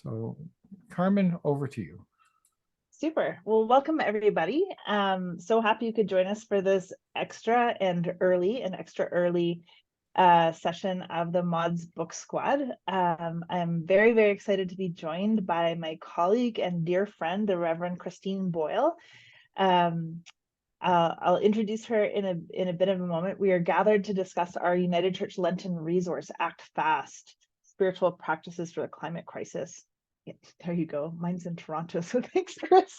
So, Carmen, over to you. Super. Well, welcome everybody. So happy you could join us for this extra early session of the Mods Book Squad. I'm very, very excited to be joined by my colleague and dear friend, the Reverend Christine Boyle. I'll introduce her in a bit of a moment. We are gathered to discuss our United Church Lenten resource, Act Fast, Spiritual Practices for the Climate Crisis. Yeah, there you go. Mine's in Toronto, so thanks, Chris.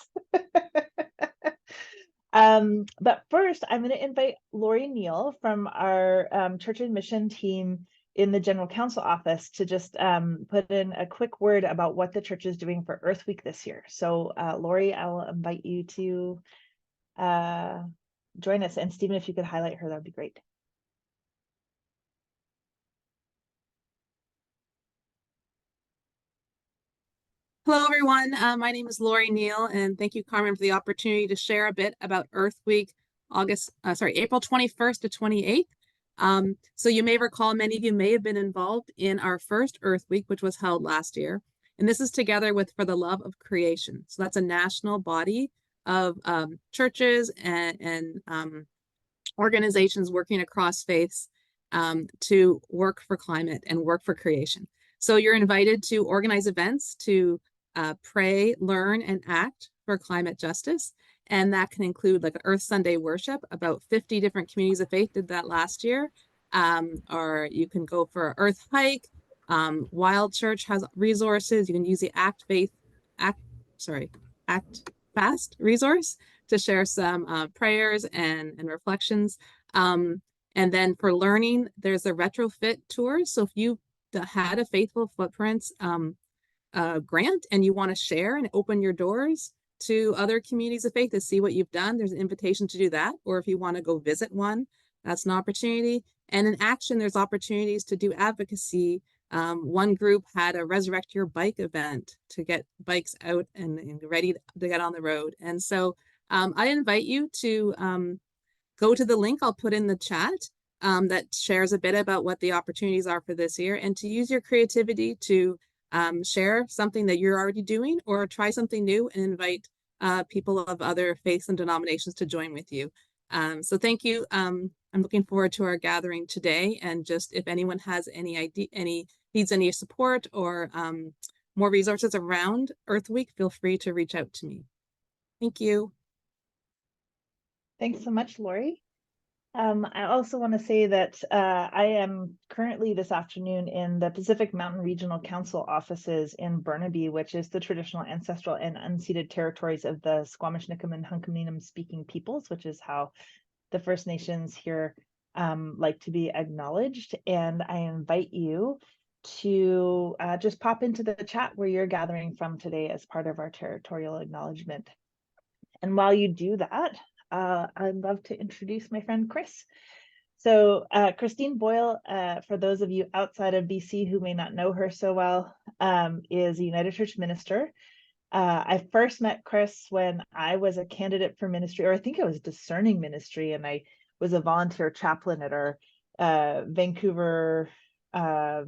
But first, I'm going to invite Lori Neal from our Church and Mission team in the General Council office to just put in a quick word about what the church is doing for Earth Week this year. So, Lori, I will invite you to join us. And Stephen, if you could highlight her, that would be great. Hello, everyone. My name is Lori Neal, and thank you, Carmen, for the opportunity to share a bit about Earth Week, April 21st to 28th. So you may recall, many of you may have been involved in our first Earth Week, which was held last year. And this is together with For the Love of Creation. So that's a national body of churches and organizations working across faiths to work for climate and work for creation. So you're invited to organize events to pray, learn, and act for climate justice. And that can include like Earth Sunday worship. About 50 different communities of faith did that last year. Or you can go for an Earth hike. Wild Church has resources. You can use the Act Fast resource to share some prayers and reflections. And then for learning, there's a retrofit tour. So if you had a Faithful Footprints grant and you want to share and open your doors to other communities of faith to see what you've done, there's an invitation to do that. Or if you want to go visit one, that's an opportunity. And in action, there's opportunities to do advocacy. One group had a Resurrect Your Bike event to get bikes out and ready to get on the road. And so I invite you to go to the link I'll put in the chat that shares a bit about what the opportunities are for this year, and to use your creativity to share something that you're already doing or try something new and invite people of other faiths and denominations to join with you. So thank you. I'm looking forward to our gathering today, and just if anyone has needs any support or more resources around Earth Week, feel free to reach out to me. Thank you. Thanks so much, Lori. I also want to say that I am currently this afternoon in the Pacific Mountain Regional Council offices in Burnaby, which is the traditional ancestral and unceded territories of the Squamish, Nicomin, and Hunkaminam speaking peoples, which is how the First Nations here like to be acknowledged. And I invite you to just pop into the chat where you're gathering from today as part of our territorial acknowledgement. And while you do that, I'd love to introduce my friend Chris. So Christine Boyle, for those of you outside of BC who may not know her so well, is a United Church minister. I first met Chris when I was a candidate for ministry, or I think I was discerning ministry, and I was a volunteer chaplain at our Vancouver Lower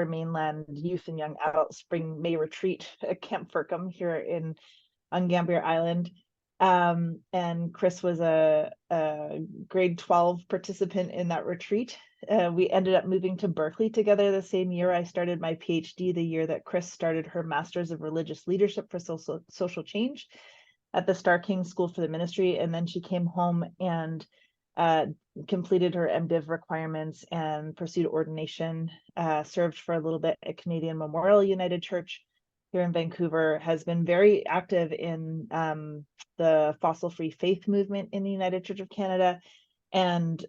Mainland Youth and Young Adult Spring May Retreat at Camp Firkham here on Gambier Island. And Chris was a grade 12 participant in that retreat. We ended up moving to Berkeley together the same year. I started my PhD the year that Chris started her Master's of Religious Leadership for Social Change at the Star King School for the Ministry. And then she came home and completed her MDiv requirements and pursued ordination, served for a little bit at Canadian Memorial United Church here in Vancouver, has been very active in the fossil-free faith movement in the United Church of Canada. And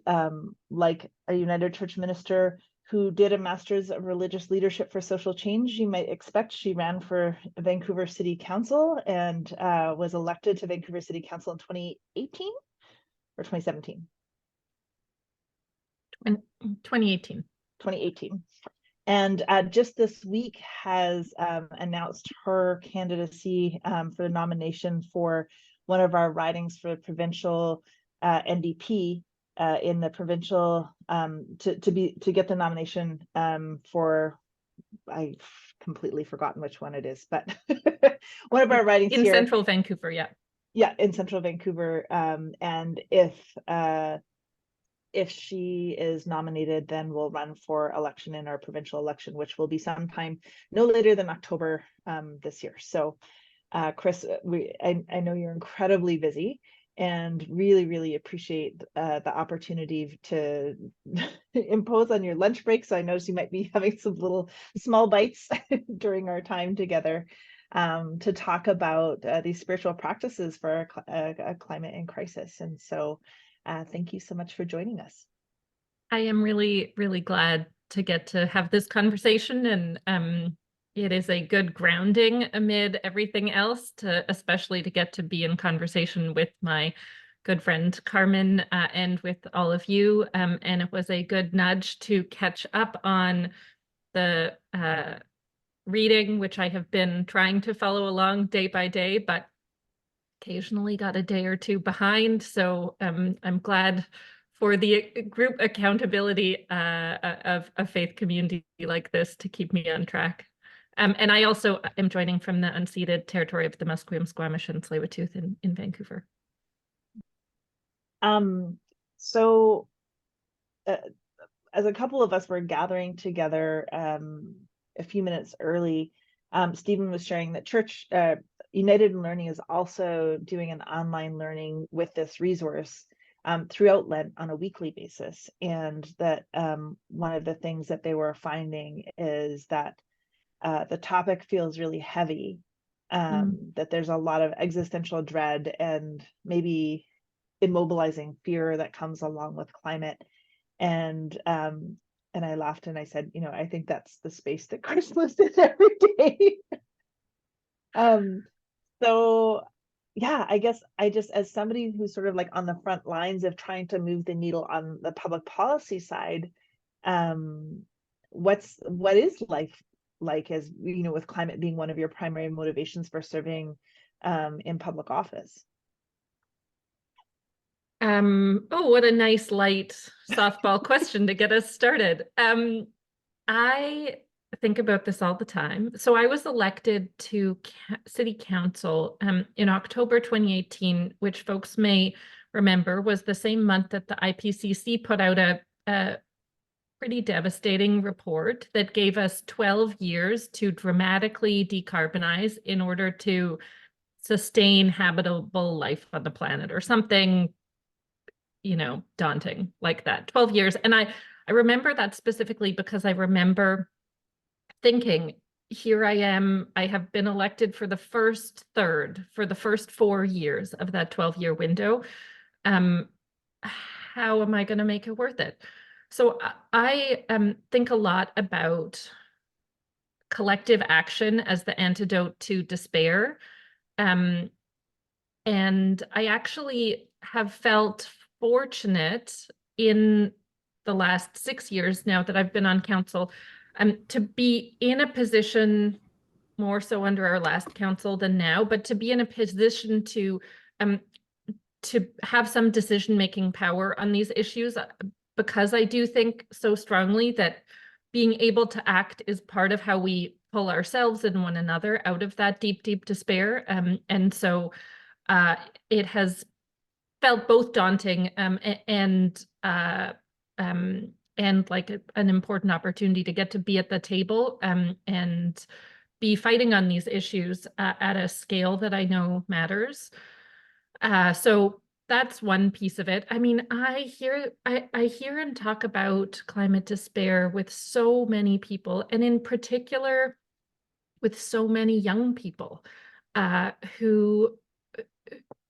like a United Church minister who did a Master's of Religious Leadership for Social Change, you might expect, she ran for Vancouver City Council and was elected to Vancouver City Council in 2018 or 2017? 2018. 2018. And just this week has announced her candidacy for the nomination for one of our ridings for the provincial NDP in the provincial to get the nomination for I've completely forgotten which one it is, but one of our ridings In here. Central Vancouver, yeah. Yeah, in Central Vancouver. And if she is nominated, then we'll run for election in our provincial election, which will be sometime no later than October this year. So Chris, I know you're incredibly busy and really, really appreciate the opportunity to impose on your lunch break. So I noticed you might be having some little small bites during our time together to talk about these spiritual practices for a climate in crisis. And so thank you so much for joining us. I am really, really glad to get to have this conversation, and it is a good grounding amid everything else, especially to get to be in conversation with my good friend Carmen and with all of you. And it was a good nudge to catch up on the reading, which I have been trying to follow along day by day, but occasionally got a day or two behind. So I'm glad for the group accountability of a faith community like this to keep me on track. And I also am joining from the unceded territory of the Musqueam, Squamish, and Tsleil-Waututh in Vancouver. So as a couple of us were gathering together a few minutes early, Stephen was sharing that Church United in Learning is also doing an online learning with this resource throughout Lent on a weekly basis. And that one of the things that they were finding is that the topic feels really heavy, that there's a lot of existential dread and maybe immobilizing fear that comes along with climate. And I laughed and I said, I think that's the space that Chris lives in every day. So yeah, I guess I just, as somebody who's sort of like on the front lines of trying to move the needle on the public policy side, what is life like, as with climate being one of your primary motivations for serving in public office? Oh, what a nice light softball question to get us started. I think about this all the time. So I was elected to City Council in October 2018, which folks may remember was the same month that the IPCC put out a pretty devastating report that gave us 12 years to dramatically decarbonize in order to sustain habitable life on the planet, or something daunting like that. 12 years. And I remember that specifically because I remember thinking, here I am, I have been elected for the first 4 years of that 12-year window. How am I going to make it worth it? So I think a lot about collective action as the antidote to despair. And I actually have felt fortunate in the last 6 years now that I've been on council to be in a position, more so under our last council than now, but to be in a position to have some decision-making power on these issues, because I do think so strongly that being able to act is part of how we pull ourselves and one another out of that deep, deep despair. And so it has felt both daunting and like an important opportunity to get to be at the table and be fighting on these issues at a scale that I know matters. So that's one piece of it. I mean, I hear and talk about climate despair with so many people, and in particular with so many young people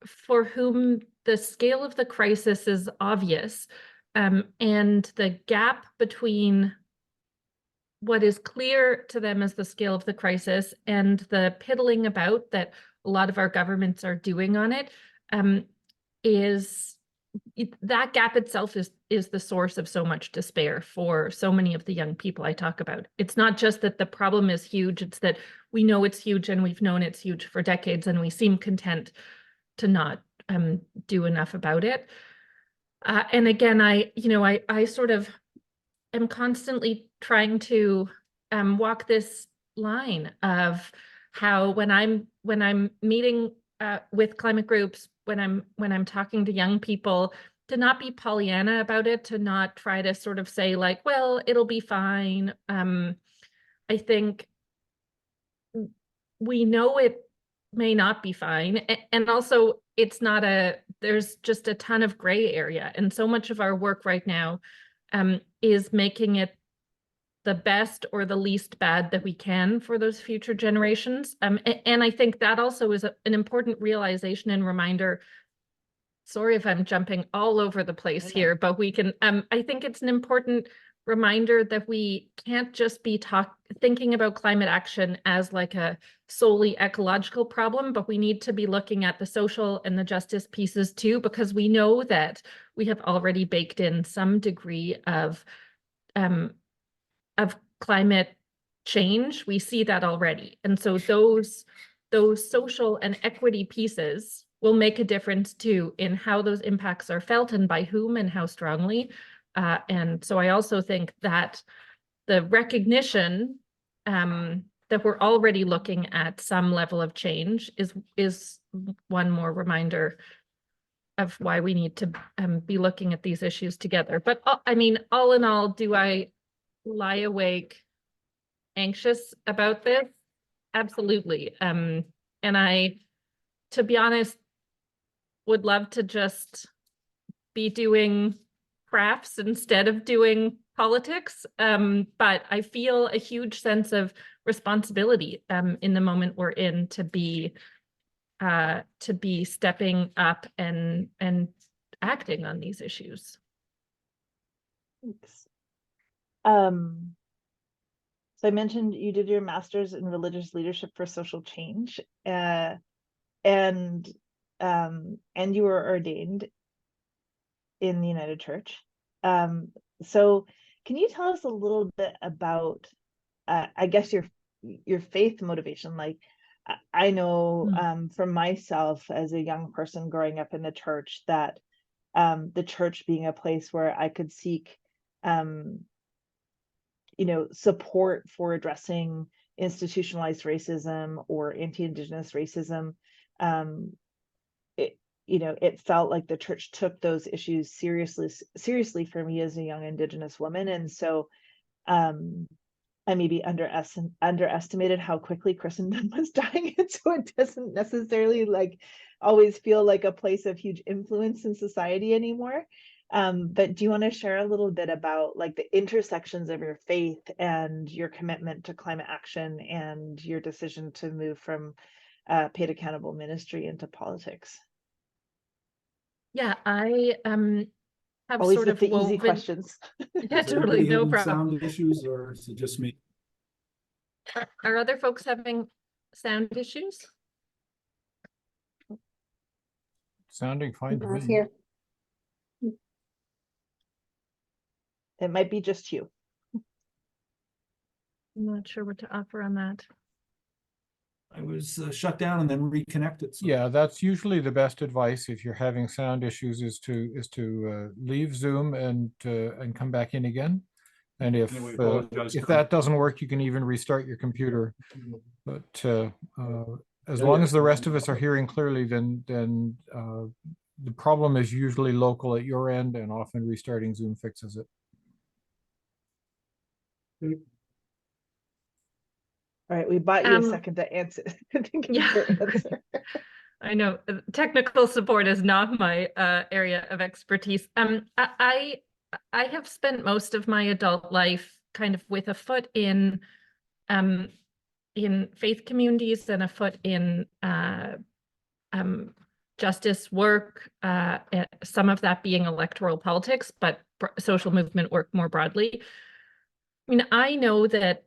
for whom the scale of the crisis is obvious, and the gap between what is clear to them as the scale of the crisis and the piddling about that a lot of our governments are doing on it, that gap itself is the source of so much despair for so many of the young people I talk about. It's not just that the problem is huge, it's that we know it's huge and we've known it's huge for decades, and we seem content to not do enough about it. And again, I sort of am constantly trying to walk this line of how when I'm meeting with climate groups, when I'm talking to young people, to not be Pollyanna about it, to not try to sort of say like, well, it'll be fine. I think we know it may not be fine. And also it's not there's just a ton of gray area. And so much of our work right now is making it the best or the least bad that we can for those future generations. And I think that also is an important realization and reminder. Sorry if I'm jumping all over the place here, but we can, I think it's an important reminder that we can't just be thinking about climate action as like a solely ecological problem, but we need to be looking at the social and the justice pieces too, because we know that we have already baked in some degree of climate change. We see that already. And so those social and equity pieces will make a difference too in how those impacts are felt and by whom and how strongly. And so I also think that the recognition that we're already looking at some level of change is one more reminder of why we need to be looking at these issues together. But I mean, all in all, do I lie awake anxious about this? Absolutely. And I, to be honest, would love to just be doing crafts instead of doing politics. But I feel a huge sense of responsibility in the moment we're in to be stepping up and acting on these issues. Thanks. So I mentioned you did your master's in religious leadership for social change, and you were ordained in the United Church. So can you tell us a little bit about, I guess, your faith motivation? Like, I know from myself as a young person growing up in the church that the church being a place where I could seek support for addressing institutionalized racism or anti-Indigenous racism. It felt like the church took those issues seriously for me as a young Indigenous woman. And so I maybe underestimated how quickly Christendom was dying. And so it doesn't necessarily like always feel like a place of huge influence in society anymore. But do you want to share a little bit about like the intersections of your faith and your commitment to climate action and your decision to move from paid accountable ministry into politics? Yeah, I have Always sort with of the woven... easy questions. Yeah, totally, no problem. Sound issues, or is it just me? Are other folks having sound issues? Sounding fine to Not me. here. It might be just you. I'm not sure what to offer on that. I was shut down and then reconnected. So. Yeah, that's usually the best advice if you're having sound issues is to leave Zoom and come back in again. And if that doesn't work, you can even restart your computer. But as long as the rest of us are hearing clearly, then the problem is usually local at your end, and often restarting Zoom fixes it. All right, we bought you a second to answer. Yeah. I know technical support is not my area of expertise. I have spent most of my adult life kind of with a foot in faith communities and a foot in justice work, some of that being electoral politics, but social movement work more broadly. I mean, I know that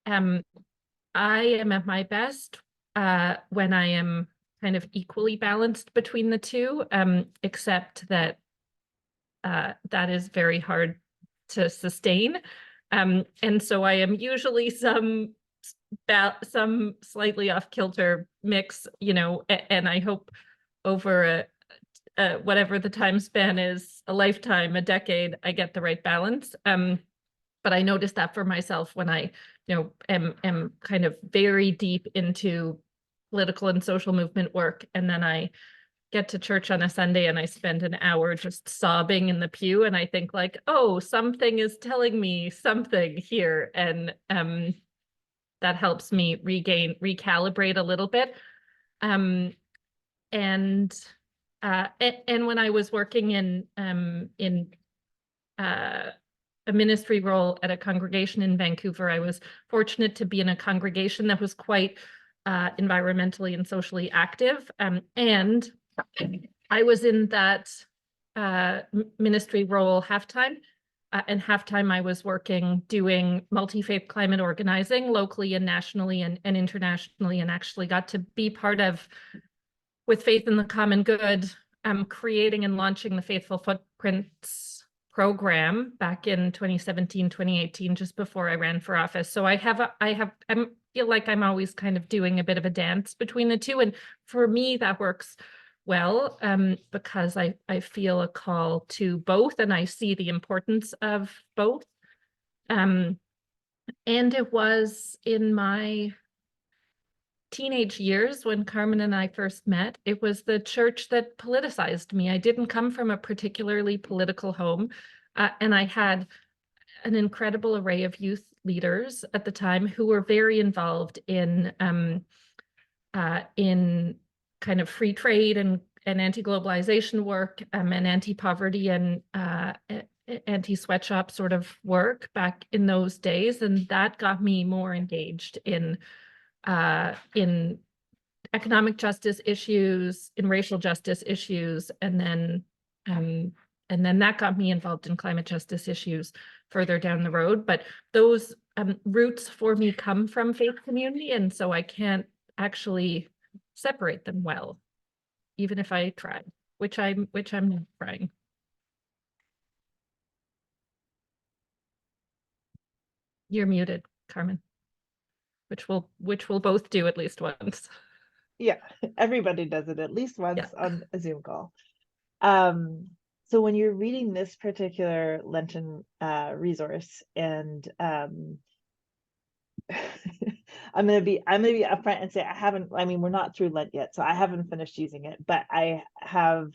I am at my best when I am kind of equally balanced between the two, except that that is very hard to sustain. And so I am usually some slightly off kilter mix, and I hope over whatever the time span is, a lifetime, a decade, I get the right balance. but I noticed that for myself when I, am kind of very deep into political and social movement work. And then I get to church on a Sunday and I spend an hour just sobbing in the pew. And I think like, oh, something is telling me something here. And that helps me recalibrate a little bit. And when I was working in a ministry role at a congregation in Vancouver, I was fortunate to be in a congregation that was quite environmentally and socially active. And I was in that ministry role half-time. And half-time I was working doing multi-faith climate organizing locally and nationally and internationally, and actually got to be part of, with Faith in the Common Good, creating and launching the Faithful Footprints program back in 2017, 2018, just before I ran for office. So I feel like I'm always kind of doing a bit of a dance between the two. And for me, that works well, because I feel a call to both, and I see the importance of both. And it was in my teenage years when Carmen and I first met. It was the church that politicized me. I didn't come from a particularly political home, and I had an incredible array of youth leaders at the time who were very involved in kind of free trade and anti-globalization work, and anti-poverty and anti-sweatshop sort of work back in those days. And that got me more engaged in economic justice issues, in racial justice issues, and then that got me involved in climate justice issues further down the road. But those roots for me come from faith community, and so I can't actually separate them well, even if I try, which I'm not trying. You're muted, Carmen. Which we'll both do at least once. Yeah, everybody does it at least once on a Zoom call. So when you're reading this particular Lenten resource, and I'm gonna be upfront and say we're not through Lent yet, so I haven't finished using it, but I have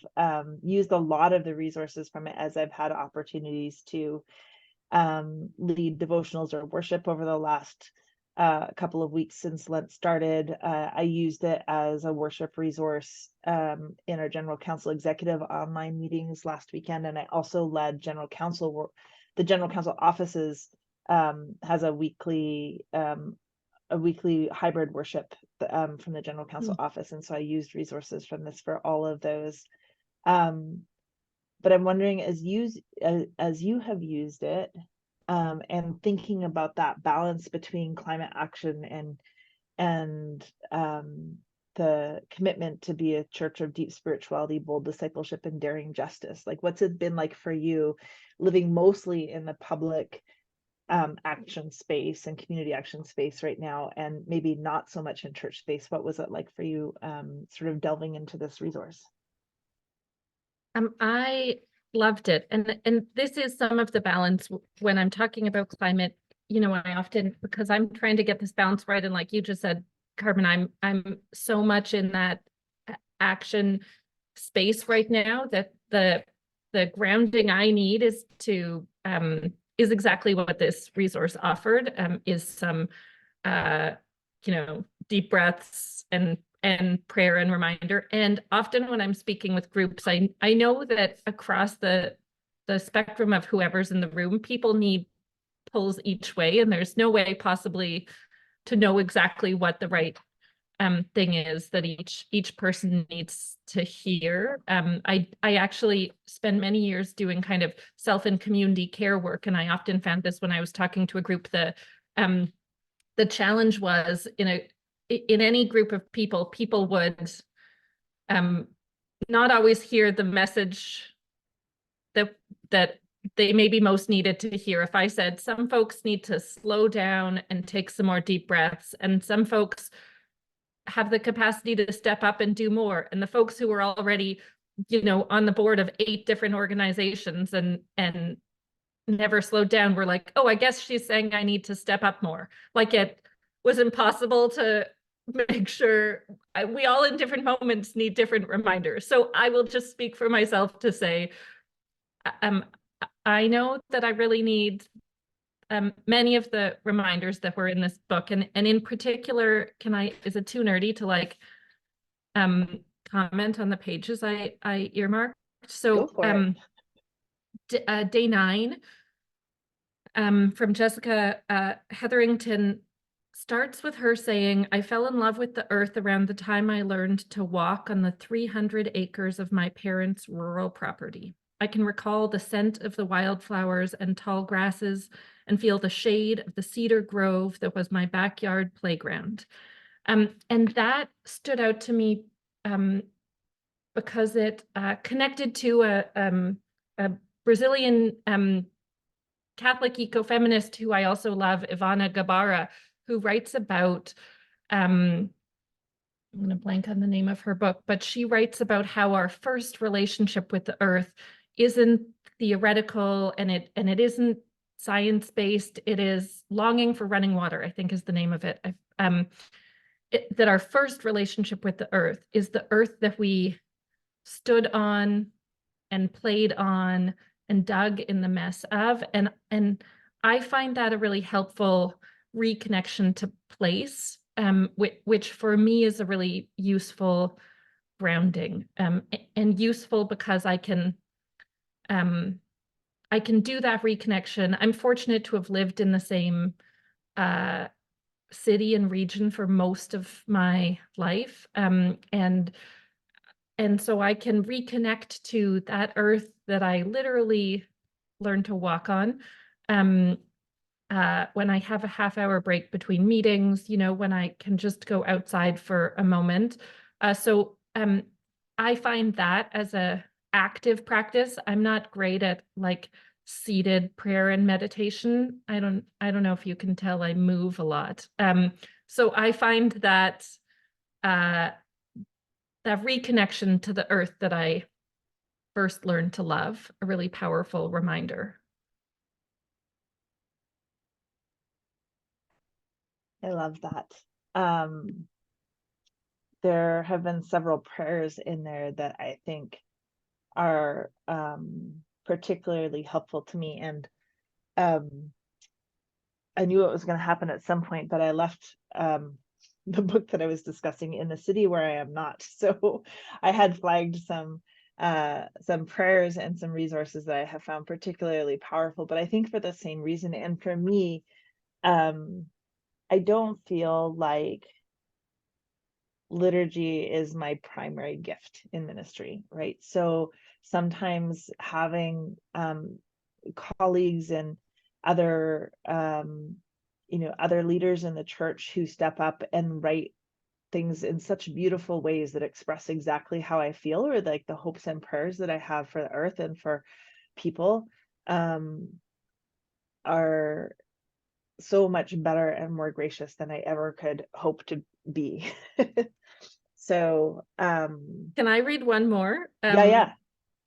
used a lot of the resources from it as I've had opportunities to lead devotionals or worship over the last couple of weeks since Lent started. I used it as a worship resource in our General Council executive online meetings last weekend, and I also led General Council work. The General Council offices has a weekly hybrid worship from the General Council office, and so I used resources from this for all of those. But I'm wondering, as you have used it, and thinking about that balance between climate action and the commitment to be a church of deep spirituality, bold discipleship, and daring justice, like what's it been like for you living mostly in the public action space and community action space right now, and maybe not so much in church space? What was it like for you sort of delving into this resource? I loved it. And this is some of the balance when I'm talking about climate. I often, because I'm trying to get this balance right, and like you just said, Carmen, I'm so much in that action space right now that the grounding I need is exactly what this resource offered, is some deep breaths and prayer and reminder. And often when I'm speaking with groups, I know that across the spectrum of whoever's in the room, people need pulls each way, and there's no way possibly to know exactly what the right thing is that each person needs to hear. I actually spent many years doing kind of self and community care work, and I often found this when I was talking to a group. The challenge was in any group of people would not always hear the message that they maybe most needed to hear. If I said some folks need to slow down and take some more deep breaths, and some folks have the capacity to step up and do more, and the folks who were already on the board of 8 different organizations and never slowed down. We're like, oh, I guess she's saying I need to step up more. Like it was impossible to make sure we all in different moments need different reminders. So I will just speak for myself to say, I know that I really need many of the reminders that were in this book. And in particular, is it too nerdy to like comment on the pages I earmarked? So day 9 from Jessica Hetherington starts with her saying, I fell in love with the earth around the time I learned to walk on the 300 acres of my parents' rural property. I can recall the scent of the wildflowers and tall grasses and feel the shade of the cedar grove that was my backyard playground. And that stood out to me because it connected to a Brazilian Catholic ecofeminist who I also love, Ivana Gabarra, who writes about, I'm going to blank on the name of her book, but she writes about how our first relationship with the earth isn't theoretical and it isn't science-based. It is longing for running water, I think is the name of it. That our first relationship with the earth is the earth that we stood on and played on and dug in the mess of. And I find that a really helpful reconnection to place, which for me is a really useful grounding, and useful because I can do that reconnection. I'm fortunate to have lived in the same city and region for most of my life, and so I can reconnect to that earth that I literally learned to walk on when I have a half-hour break between meetings, when I can just go outside for a moment. So I find that as a active practice. I'm not great at like seated prayer and meditation. I don't know if you can tell I move a lot. So I find that that reconnection to the earth that I first learned to love, a really powerful reminder. I love that. There have been several prayers in there that I think are particularly helpful to me. And I knew it was going to happen at some point, but I left the book that I was discussing in the city where I am not. So I had flagged some prayers and some resources that I have found particularly powerful, but I think for the same reason. And for me, I don't feel like liturgy is my primary gift in ministry, right? So sometimes having colleagues and other other leaders in the church who step up and write things in such beautiful ways that express exactly how I feel, or like the hopes and prayers that I have for the earth and for people, are so much better and more gracious than I ever could hope to be. So can I read one more? Yeah.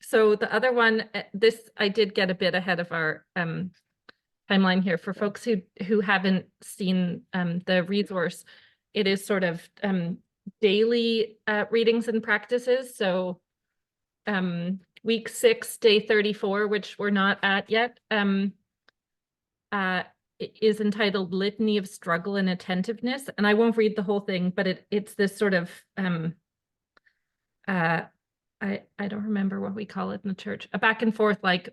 So the other one, this I did get a bit ahead of our timeline here for folks who haven't seen the resource. It is sort of daily readings and practices. So week 6, day 34, which we're not at yet, is entitled Litany of Struggle and Attentiveness. And I won't read the whole thing, but it's this sort of, I don't remember what we call it in the church, a back and forth, like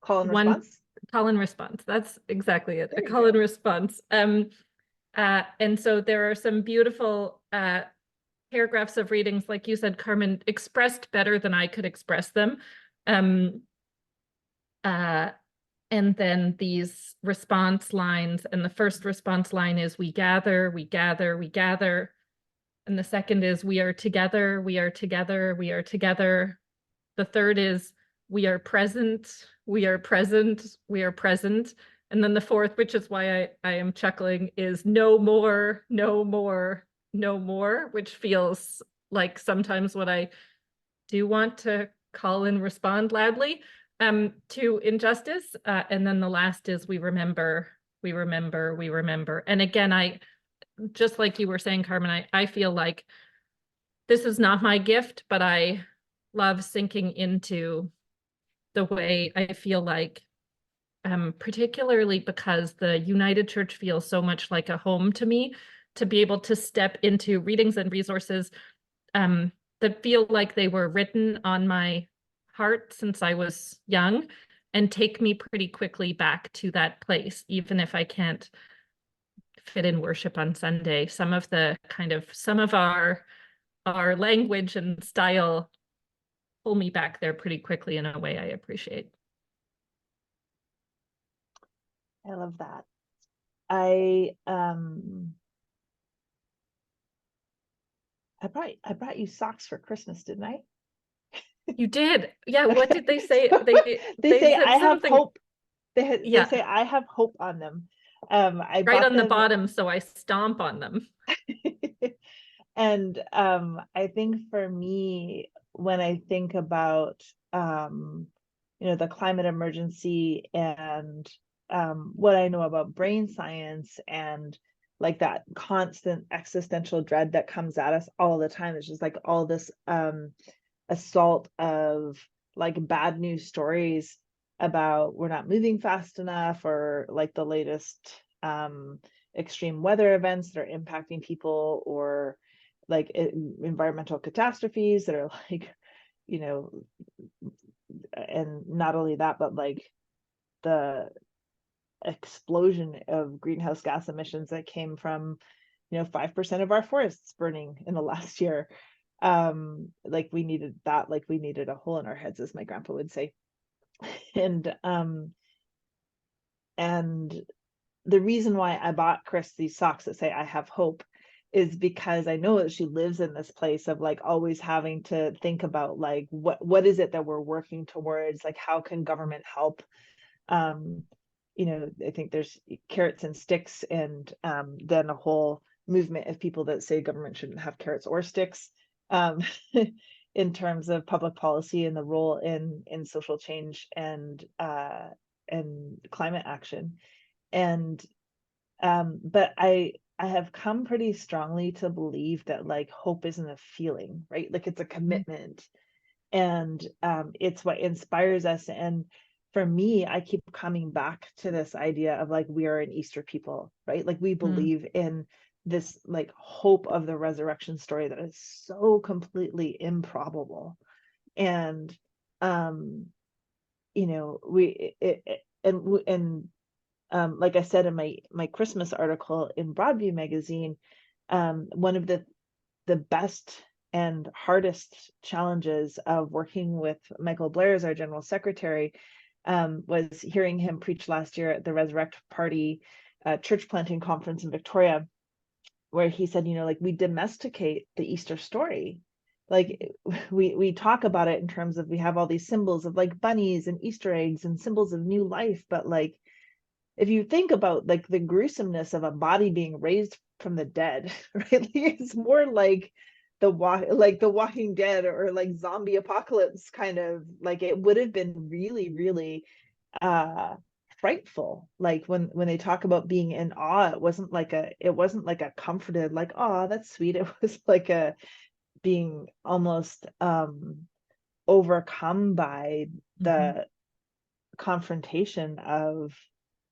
call and response. Call and response. That's exactly it. A call and response. And so there are some beautiful paragraphs of readings, like you said, Carmen, expressed better than I could express them. And then these response lines, and the first response line is we gather, we gather, we gather. And the second is we are together, we are together, we are together. The third is we are present, we are present, we are present. And then the fourth, which is why I am chuckling, is no more, no more, no more, which feels like sometimes what I do want to call and respond loudly. to injustice, and then the last is we remember, we remember, we remember. And again, I, just like you were saying, Carmen, I feel like this is not my gift, but I love sinking into the way I feel like, particularly because the United Church feels so much like a home to me, to be able to step into readings and resources that feel like they were written on my heart since I was young, and take me pretty quickly back to that place, even if I can't fit in worship on Sunday. Some of our language and style pull me back there pretty quickly in a way I appreciate. I love that. I brought you socks for Christmas, didn't I? You did. Yeah, what did they say? They say said I have something hope. They Yeah. say I have hope on them. I right bought on the them, bottom, so I stomp on them. and I think for me, when I think about the climate emergency and what I know about brain science and like that constant existential dread that comes at us all the time, it's just like all this assault of like bad news stories about we're not moving fast enough, or like the latest extreme weather events that are impacting people, or like environmental catastrophes that are like, and not only that, but like the explosion of greenhouse gas emissions that came from 5% of our forests burning in the last year. Like we needed that, like we needed a hole in our heads, as my grandpa would say. And the reason why I bought Chris these socks that say I have hope is because I know that she lives in this place of like always having to think about like what is it that we're working towards, like how can government help. I think there's carrots and sticks, and then a whole movement of people that say government shouldn't have carrots or sticks in terms of public policy and the role in social change and climate action. And but I have come pretty strongly to believe that like hope isn't a feeling, right? Like it's a commitment, and it's what inspires us. And for me, I keep coming back to this idea of like we are an Easter people, right? Like we believe in this like hope of the resurrection story that is so completely improbable. And like I said in my Christmas article in Broadview magazine, one of the best and hardest challenges of working with Michael Blair as our general secretary was hearing him preach last year at the Resurrect Party church planting conference in Victoria, where he said, like we domesticate the Easter story. Like we talk about it in terms of we have all these symbols of like bunnies and Easter eggs and symbols of new life, but like if you think about like the gruesomeness of a body being raised from the dead, right? Like, it's more like the Walking Dead or like zombie apocalypse kind of, like it would have been really, really frightful. Like when they talk about being in awe, it wasn't like a comforted like, oh, that's sweet. It was like a being almost overcome by the confrontation of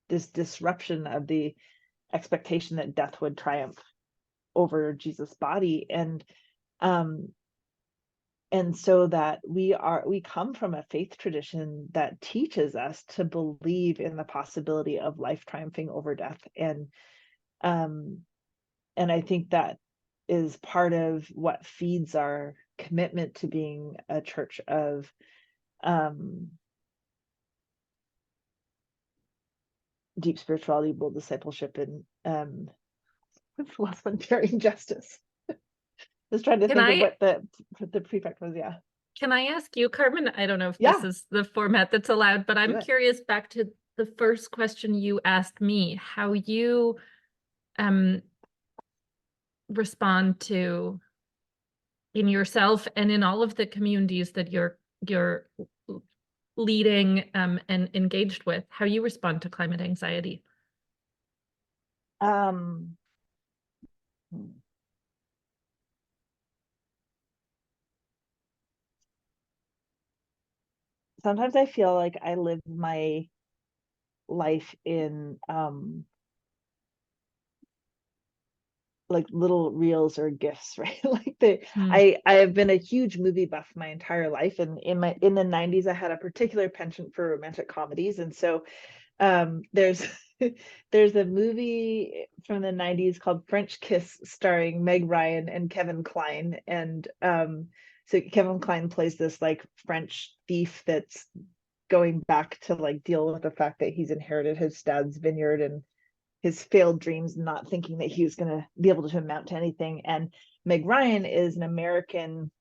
this disruption of the expectation that death would triumph over Jesus' body. And so that we come from a faith tradition that teaches us to believe in the possibility of life triumphing over death. And I think that is part of what feeds our commitment to being a church of deep spirituality, bold discipleship, and what's the last one? Daring justice. I was trying to think of what the prefect was. Yeah. Can I ask you, Carmen? I don't know if Yeah. this is the format that's allowed, but I'm curious back to the first question you asked me, how you respond to in yourself and in all of the communities that you're leading and engaged with, how you respond to climate anxiety. Um, Sometimes I feel like I live my life in like little reels or gifts, right? Like I have been a huge movie buff my entire life, and in the 90s I had a particular penchant for romantic comedies, and so there's there's a movie from the 90s called French Kiss starring Meg Ryan and Kevin Kline, and so Kevin Kline plays this like French thief that's going back to like deal with the fact that he's inherited his dad's vineyard and his failed dreams, not thinking that he was going to be able to amount to anything. And Meg Ryan is an American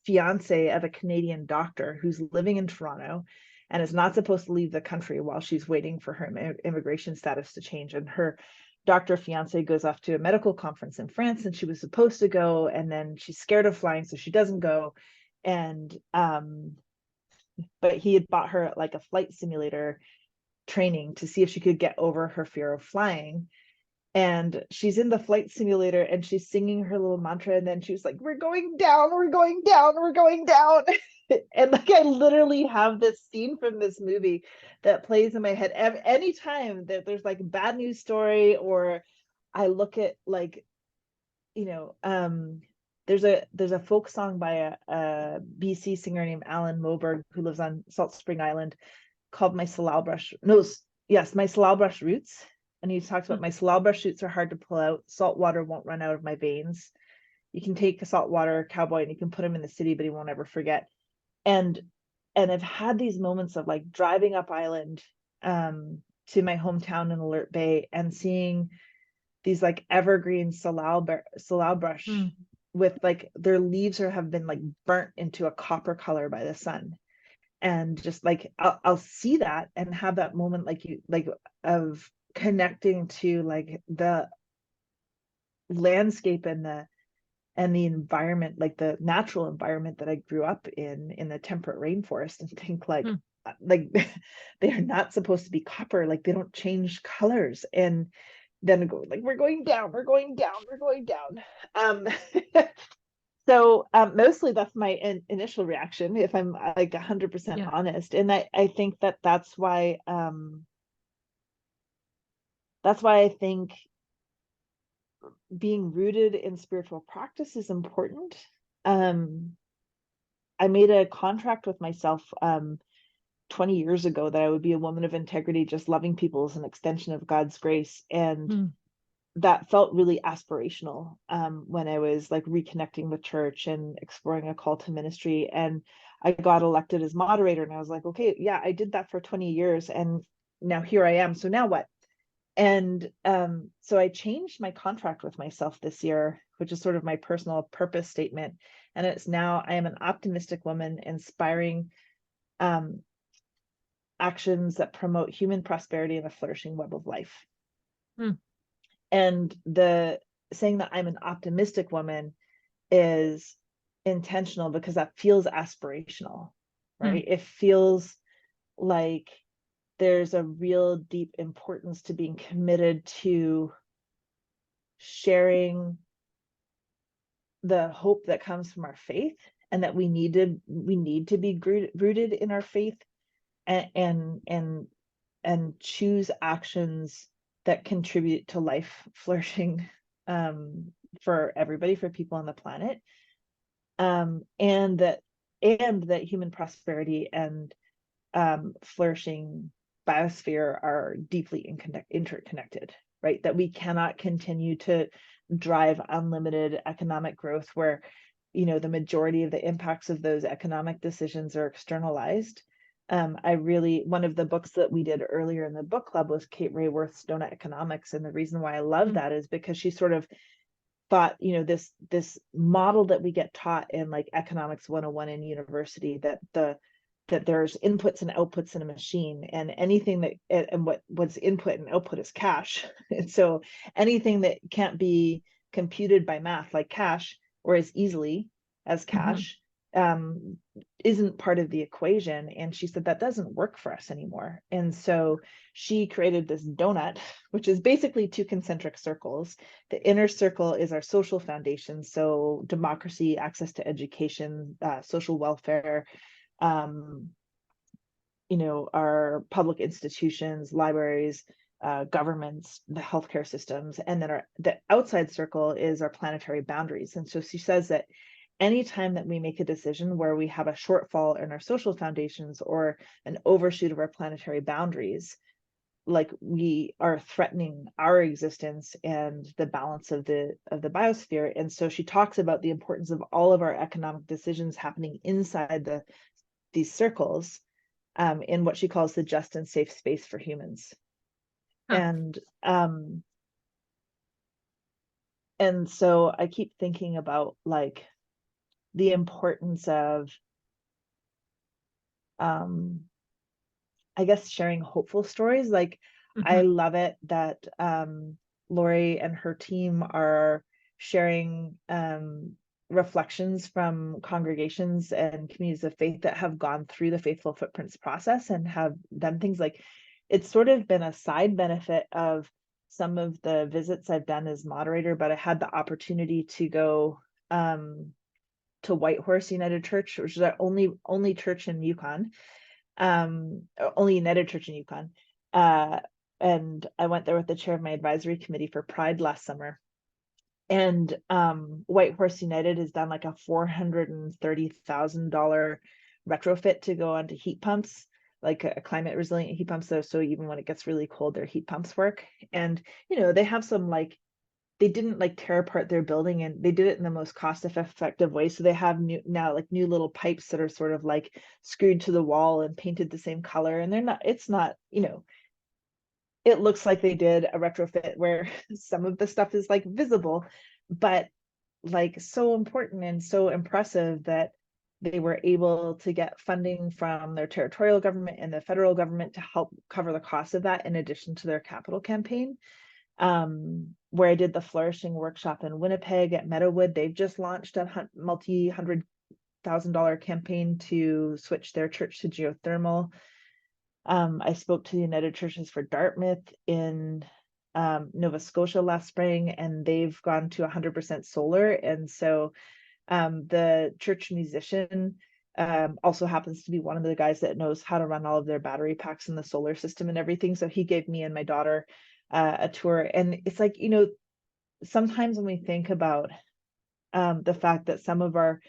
fiance of a Canadian doctor who's living in Toronto and is not supposed to leave the country while she's waiting for her immigration status to change. And her doctor fiance goes off to a medical conference in France, and she was supposed to go, and then she's scared of flying, so she doesn't go. And but he had bought her like a flight simulator training to see if she could get over her fear of flying. And she's in the flight simulator and she's singing her little mantra, and then she was like, we're going down, we're going down, we're going down. And like I literally have this scene from this movie that plays in my head anytime that there's like a bad news story, or I look at like, you know, there's a folk song by a BC singer named Alan Moberg who lives on Salt Spring Island called My Salal Brush. No, yes, My Salal Brush Roots. And he talks about my salal brush roots are hard to pull out. Salt water won't run out of my veins. You can take a saltwater cowboy and you can put him in the city, but he won't ever forget. And I've had these moments of like driving up island to my hometown in Alert Bay and seeing these like evergreen salal brush with like their leaves have been like burnt into a copper color by the sun. And just like I'll see that and have that moment of connecting to like the landscape and the environment, like the natural environment that I grew up in the temperate rainforest, and think like they are not supposed to be copper, like they don't change colors. And then go like we're going down, we're going down, we're going down. So mostly that's my initial reaction, if I'm like 100% honest. And I think that's why I think being rooted in spiritual practice is important. I made a contract with myself 20 years ago that I would be a woman of integrity, just loving people as an extension of God's grace. And that felt really aspirational when I was like reconnecting with church and exploring a call to ministry. And I got elected as moderator, and I was like, okay, yeah, I did that for 20 years. And now here I am. So now what? And so I changed my contract with myself this year, which is sort of my personal purpose statement. And it's now, I am an optimistic woman inspiring actions that promote human prosperity and a flourishing web of life. And the saying that I'm an optimistic woman is intentional because that feels aspirational, right? It feels like there's a real deep importance to being committed to sharing the hope that comes from our faith, and that we need to be rooted in our faith and choose actions that contribute to life flourishing for everybody, for people on the planet, and that human prosperity and flourishing biosphere are deeply interconnected, right? That we cannot continue to drive unlimited economic growth where, you know, the majority of the impacts of those economic decisions are externalized. One of the books that we did earlier in the book club was Kate Rayworth's Donut Economics. And the reason why I love that is because she sort of thought, you know, this model that we get taught in like economics 101 in university, that there's inputs and outputs in a machine, and anything that what's input and output is cash. And so anything that can't be computed by math like cash, or as easily as cash, isn't part of the equation. And she said that doesn't work for us anymore. And so she created this donut, which is basically 2 concentric circles. The inner circle is our social foundation, so democracy, access to education, social welfare, our public institutions, libraries, governments, the healthcare systems. And then the outside circle is our planetary boundaries. And so she says that anytime that we make a decision where we have a shortfall in our social foundations or an overshoot of our planetary boundaries, like we are threatening our existence and the balance of the biosphere. And so she talks about the importance of all of our economic decisions happening inside these circles, in what she calls the just and safe space for humans. And so I keep thinking about like the importance of I guess sharing hopeful stories. Like I love it that Lori and her team are sharing reflections from congregations and communities of faith that have gone through the Faithful Footprints process and have done things. like it's sort of been a side benefit of some of the visits I've done as moderator, but I had the opportunity to go to Whitehorse United Church, which is our only church in Yukon, only United Church in Yukon. And I went there with the chair of my advisory committee for Pride last summer. And Whitehorse United has done like a $430,000 retrofit to go onto heat pumps, like a climate resilient heat pumps. So even when it gets really cold, their heat pumps work. And, they have some they didn't tear apart their building, and they did it in the most cost effective way. So they have new little pipes that are sort of screwed to the wall and painted the same color. And it's not, it looks like they did a retrofit where some of the stuff is visible, but so important and so impressive that they were able to get funding from their territorial government and the federal government to help cover the cost of that in addition to their capital campaign. Where I did the flourishing workshop in Winnipeg at Meadowood, they've just launched a multi-$100,000 campaign to switch their church to geothermal. I spoke to the United Churches for Dartmouth in Nova Scotia last spring, and they've gone to 100% solar. And so the church musician also happens to be one of the guys that knows how to run all of their battery packs in the solar system and everything. So he gave me and my daughter a tour. And it's sometimes when we think about the fact that some of our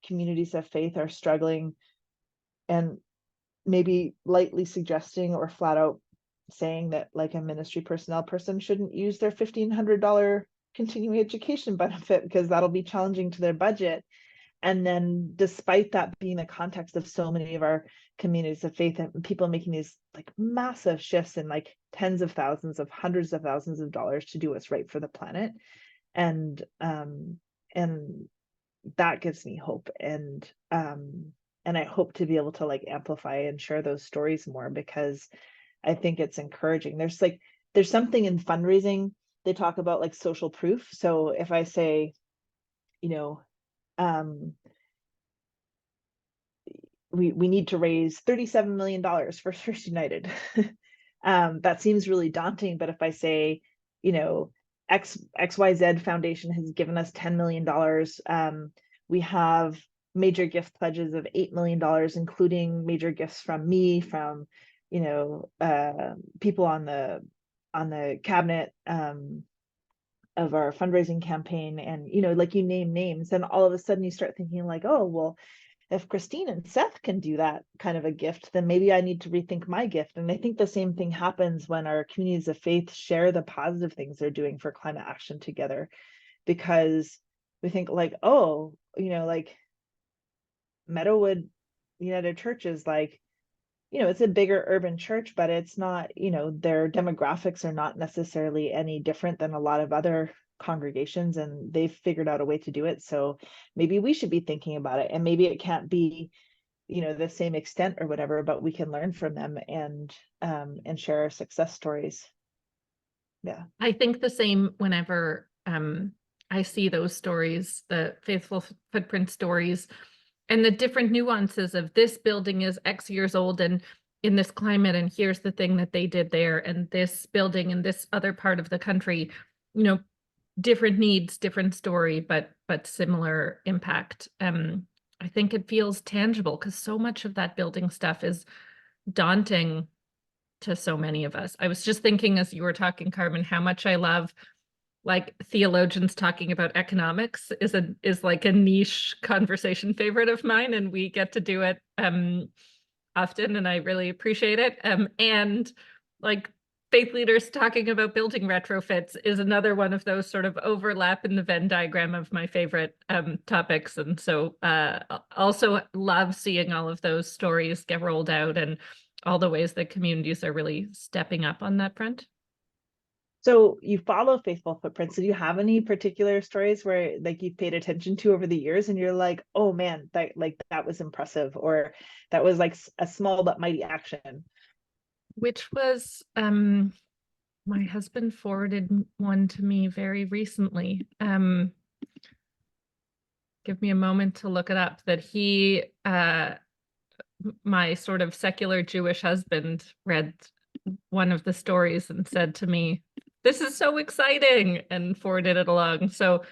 communities of faith are struggling and maybe lightly suggesting or flat out saying that a ministry personnel person shouldn't use their $1,500 continuing education benefit because that'll be challenging to their budget. And then despite that being the context of so many of our communities of faith and people making these massive shifts in tens of thousands of hundreds of thousands of dollars to do what's right for the planet. And that gives me hope. And I hope to be able to amplify and share those stories more, because I think it's encouraging. There's something in fundraising. They talk about social proof. So if I say, we need to raise $37 million for First United, that seems really daunting. But if I say, XYZ Foundation has given us $10 million, we have major gift pledges of $8 million, including major gifts from me, from people on the cabinet of our fundraising campaign, and you name names, and all of a sudden you start thinking oh, well, if Christine and Seth can do that kind of a gift, then maybe I need to rethink my gift. And I think the same thing happens when our communities of faith share the positive things they're doing for climate action together, because we think oh, Meadowood United Church is it's a bigger urban church, but it's not, their demographics are not necessarily any different than a lot of other congregations, and they've figured out a way to do it. So maybe we should be thinking about it, and maybe it can't be, the same extent or whatever, but we can learn from them and share our success stories. Yeah. I think the same whenever I see those stories, the Faithful Footprint stories. the different nuances of this building is X years old and in this climate, and here's the thing that they did there, and this building in this other part of the country, you know, different needs, different story, but similar impact. I think it feels tangible because so much of that building stuff is daunting to so many of us. I was just thinking as you were talking, Carmen, how much I love like theologians talking about economics is like a niche conversation favorite of mine, and we get to do it often, and I really appreciate it. And like faith leaders talking about building retrofits is another one of those sort of overlap in the Venn diagram of my favorite topics. And so also love seeing all of those stories get rolled out and all the ways that communities are really stepping up on that front. So you follow Faithful Footprints. Do you have any particular stories where like you've paid attention to over the years and you're like, oh man, that was impressive, or that was like a small but mighty action? Which was my husband forwarded one to me very recently. Give me a moment to look it up. That he my sort of secular Jewish husband read one of the stories and said to me, "This is so exciting," and forwarded it along. So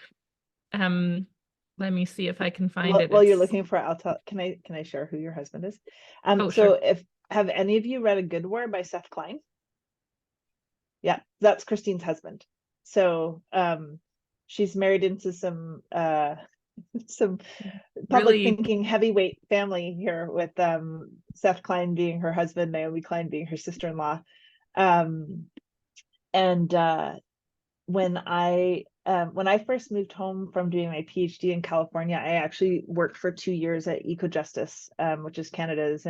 let me see if I can find it. While you're looking for it, I'll tell, can I share who your husband is? Oh, so sure. Have any of you read A Good War by Seth Klein? Yeah, that's Christine's husband. So she's married into some public Really? thinking heavyweight family here, with Seth Klein being her husband, Naomi Klein being her sister-in-law. When I first moved home from doing my PhD in California, I actually worked for 2 years at EcoJustice, which is Canada's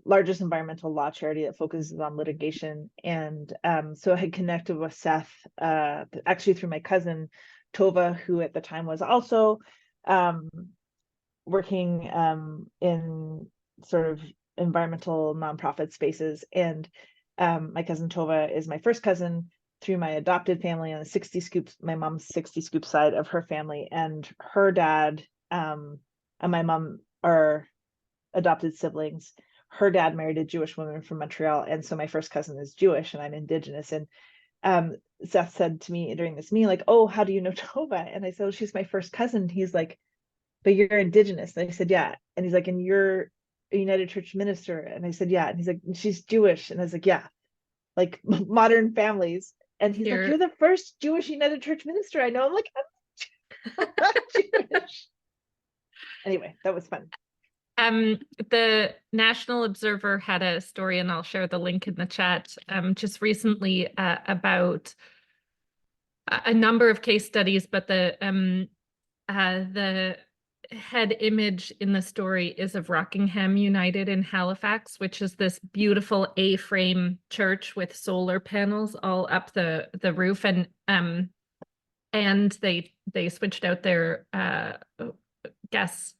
largest environmental law charity that focuses on litigation. And so I had connected with Seth actually through my cousin Tova, who at the time was also working in sort of environmental nonprofit spaces. And my cousin Tova is my first cousin through my adopted family on the 60 Scoops, my mom's 60 Scoop side of her family, and her dad and my mom are adopted siblings. Her dad married a Jewish woman from Montreal, and so my first cousin is Jewish and I'm Indigenous. And Seth said to me during this meeting, like, "Oh, how do you know Tova?" And I said, "Oh, she's my first cousin." He's like, "But you're Indigenous." And I said, "Yeah." And he's like, "And you're a United Church minister?" And I said, "Yeah." And he's like, "She's Jewish." And I was like, "Yeah, like Modern Families." And he's like, "You're the first Jewish United Church minister I know." I'm like, "I'm not Jewish." Anyway, that was fun. The National Observer had a story, and I'll share the link in the chat, just recently about a number of case studies, but the head image in the story is of Rockingham United in Halifax, which is this beautiful A-frame church with solar panels all up the roof, and they switched out their gas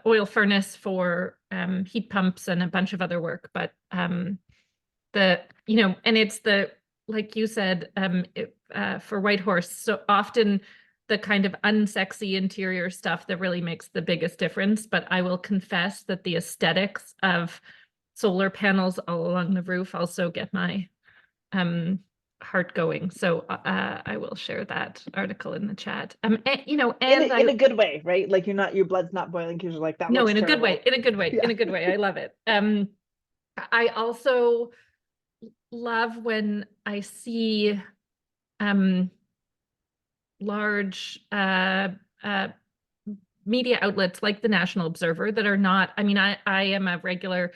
oil furnace for heat pumps and a bunch of other work. But and it's like you said, for Whitehorse, so often the kind of unsexy interior stuff that really makes the biggest difference. But I will confess that the aesthetics of solar panels all along the roof also get my heart going. So I will share that article in the chat. In a good way, right? Like your blood's not boiling because you're like, that no, looks in a terrible. good way, in a good way, Yeah. in a good way. I love it. I also love when I see large media outlets like the National Observer that are not, I am a regular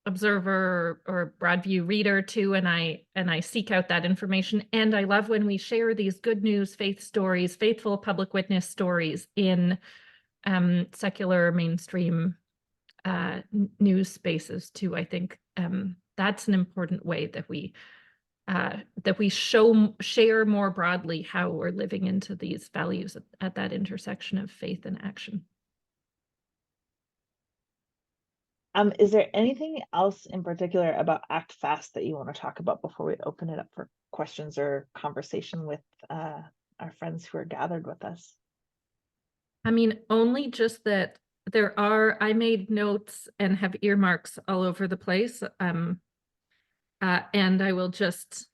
Observer or Broadview reader too, and I seek out that information. And I love when we share these good news, faith stories, faithful public witness stories in secular mainstream news spaces too. I think that's an important way that we share more broadly how we're living into these values at that intersection of faith and action. Is there anything else in particular about Act Fast that you want to talk about before we open it up for questions or conversation with our friends who are gathered with us? I mean, only just that I made notes and have earmarks all over the place. And I will just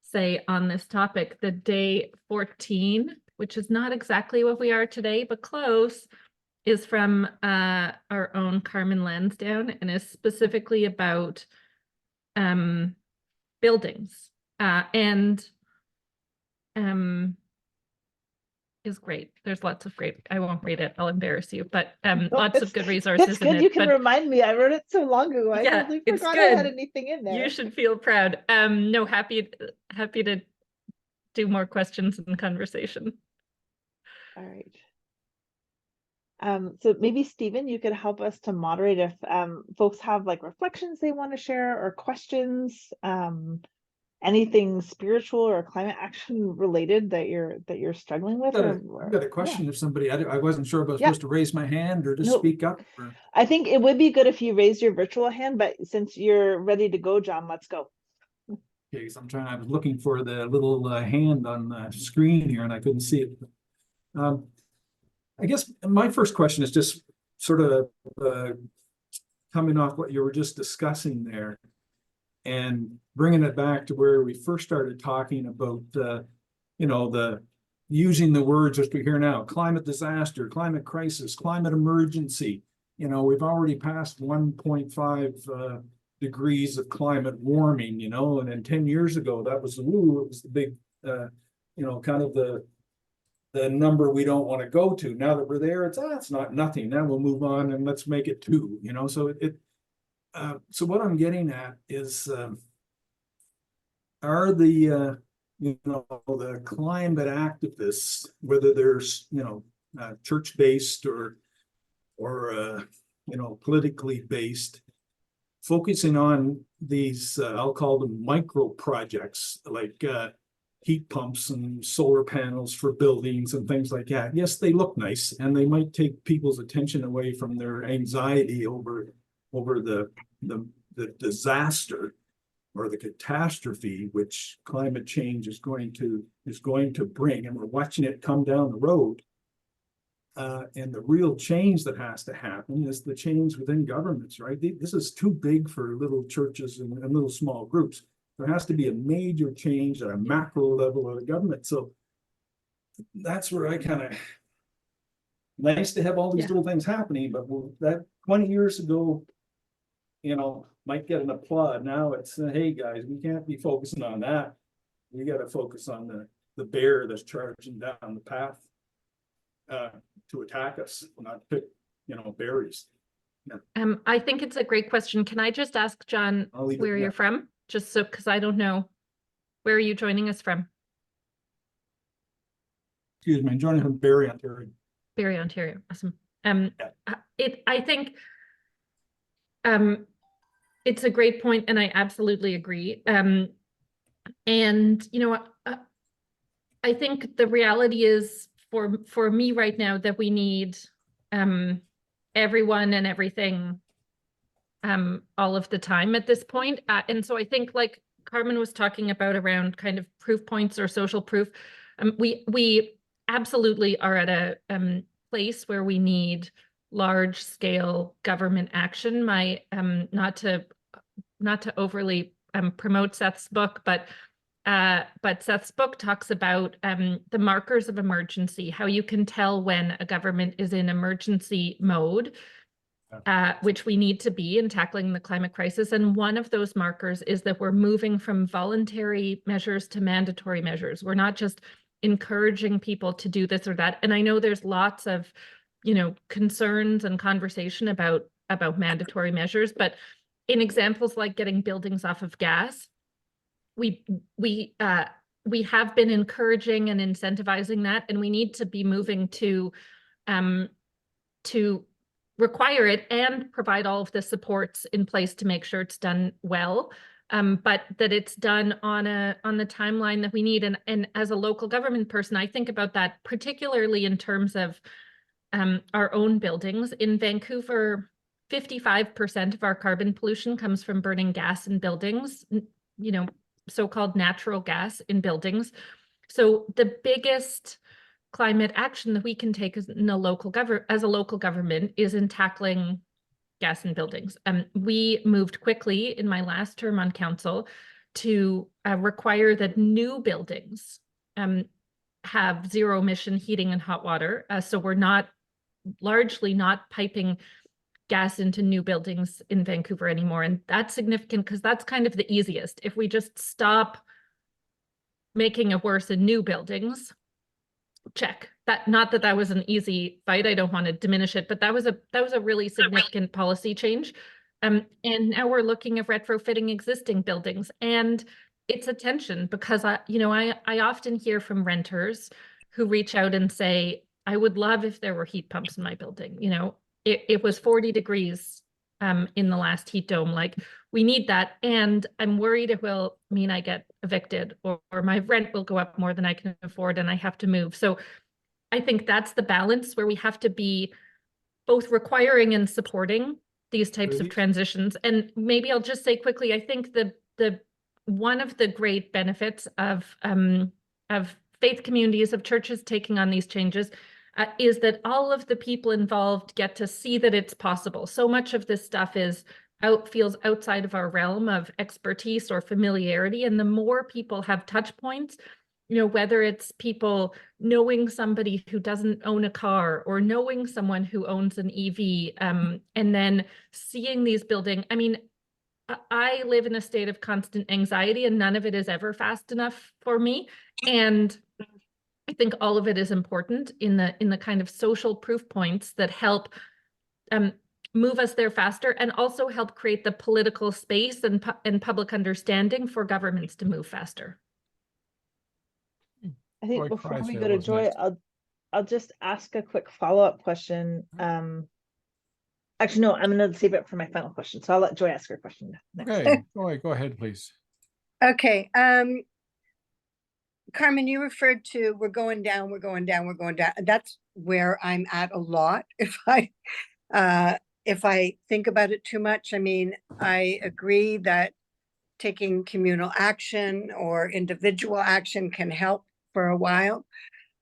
say on this topic, the day 14, which is not exactly what we are today, but close, is from our own Carmen Lansdown and is specifically about buildings is great. There's lots of great, I won't read it, I'll embarrass you, but lots of good resources It's in good it. you can But remind me. I wrote it so long ago. I yeah, totally it's forgot I had good. anything in there. You should feel proud. No, happy to do more questions and conversation. All right. So maybe Stephen, you could help us to moderate if folks have like reflections they want to share or questions, anything spiritual or climate action related that you're struggling with. I've got a question. If somebody, I wasn't sure if I was Yeah. supposed to raise my hand or just No. speak up. Or... I think it would be good if you raised your virtual hand, but since you're ready to go, John, let's go. Okay, so I was looking for the little hand on the screen here and I couldn't see it. I guess my first question is just sort of coming off what you were just discussing there and bringing it back to where we first started talking about, you know, the using the words as we hear now, climate disaster, climate crisis, climate emergency. You know, we've already passed 1.5 degrees of climate warming, you know, and then 10 years ago, that was, ooh, it was the big, you know, kind of the number we don't want to go to. Now that we're there, it's not nothing. Now we'll move on and let's make it 2, you know, so so what I'm getting at is, are the, you know, the climate activists, whether there's, you know, church-based or you know, politically based, focusing on these, I'll call them micro projects, like heat pumps and solar panels for buildings and things like that. Yes, they look nice and they might take people's attention away from their anxiety over the disaster or the catastrophe which climate change is going to bring, and we're watching it come down the road. And the real change that has to happen is the change within governments, right? This is too big for little churches and little small groups. There has to be a major change at a macro level of the government. So that's where I kind of, nice to have all these little things happening, but that 20 years ago, you know, might get an applaud. Now it's, hey guys, we can't be focusing on that. We got to focus on the bear that's charging down the path to attack us, not pick, you know, berries. Yeah. I think it's a great question. Can I just ask John where you're from? Just so, because I don't know. Where are you joining us from? Excuse me, I'm joining from Barrie, Ontario. Barrie, Ontario. Awesome. I think it's a great point, and I absolutely agree. And you know, I think the reality is for me right now that we need everyone and everything all of the time at this point. And so I think, like Carmen was talking about around kind of proof points or social proof, we absolutely are at a place where we need large scale government action. My not to overly promote Seth's book, but Seth's book talks about the markers of emergency, how you can tell when a government is in emergency mode, which we need to be in tackling the climate crisis. And one of those markers is that we're moving from voluntary measures to mandatory measures. We're not just encouraging people to do this or that. And I know there's lots of, you know, concerns and conversation about mandatory measures, but in examples like getting buildings off of gas, we have been encouraging and incentivizing that, and we need to be moving to require it and provide all of the supports in place to make sure it's done well, but that it's done on the timeline that we need. And as a local government person, I think about that particularly in terms of our own buildings. In Vancouver, 55% of our carbon pollution comes from burning gas in buildings, you know, so-called natural gas in buildings. So the biggest climate action that we can take as a local government is in tackling gas in buildings. We moved quickly in my last term on council to require that new buildings have zero emission heating and hot water. So we're largely not piping gas into new buildings in Vancouver anymore. And that's significant because that's kind of the easiest. If we just stop making it worse in new buildings, check. Not that that was an easy fight. I don't want to diminish it, but that was a really significant policy change. And now we're looking at retrofitting existing buildings, and it's a tension because I often hear from renters who reach out and say, I would love if there were heat pumps in my building. It was 40 degrees in the last heat dome. Like, we need that. And I'm worried it will mean I get evicted or my rent will go up more than I can afford and I have to move. So I think that's the balance where we have to be both requiring and supporting these types of transitions. And maybe I'll just say quickly, I think the one of the great benefits of faith communities, of churches taking on these changes is that all of the people involved get to see that it's possible. So much of this stuff feels outside of our realm of expertise or familiarity. And the more people have touch points, whether it's people knowing somebody who doesn't own a car or knowing someone who owns an EV, and then seeing these buildings. I mean, I live in a state of constant anxiety and none of it is ever fast enough for me. And I think all of it is important in the kind of social proof points that help move us there faster and also help create the political space and public understanding for governments to move faster. I think Joy before we Chrysler go to was Joy, next. I'll just ask a quick follow-up question. Actually, no, I'm going to save it for my final question. So I'll let Joy ask her question next. Okay, Joy, go ahead, please. Okay. Carmen, you referred to we're going down. That's where I'm at a lot. If I think about it too much, I mean, I agree that taking communal action or individual action can help for a while,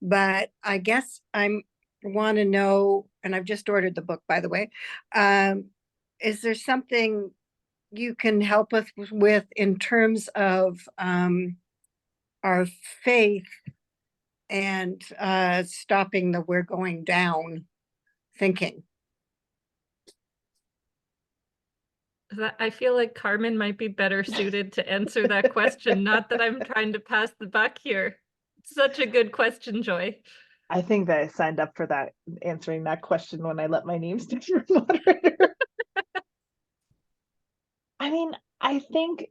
but I guess I want to know, and I've just ordered the book, by the way, is there something you can help us with in terms of our faith and stopping the we're going down thinking? I feel like Carmen might be better suited to answer that question. Not that I'm trying to pass the buck here. Such a good question, Joy. I think that I signed up for that, answering that question when I let my name stand for moderator. I mean, I think,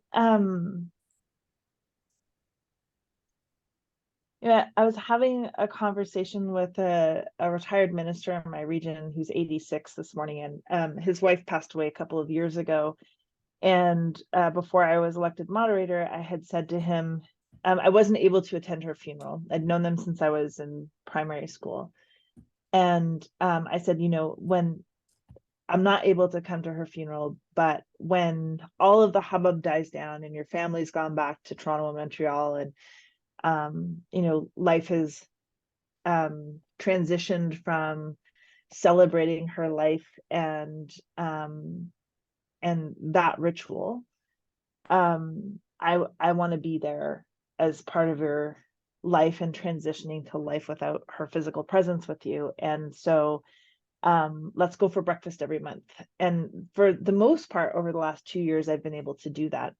yeah, I was having a conversation with a retired minister in my region who's 86 this morning, and his wife passed away a couple of years ago. And before I was elected moderator, I had said to him, I wasn't able to attend her funeral. I'd known them since I was in primary school. And I said, when I'm not able to come to her funeral, but when all of the hubbub dies down and your family's gone back to Toronto and Montreal, and life has transitioned from celebrating her life and that ritual, I want to be there as part of your life and transitioning to life without her physical presence with you. And so let's go for breakfast every month. And for the most part, over the last 2 years, I've been able to do that.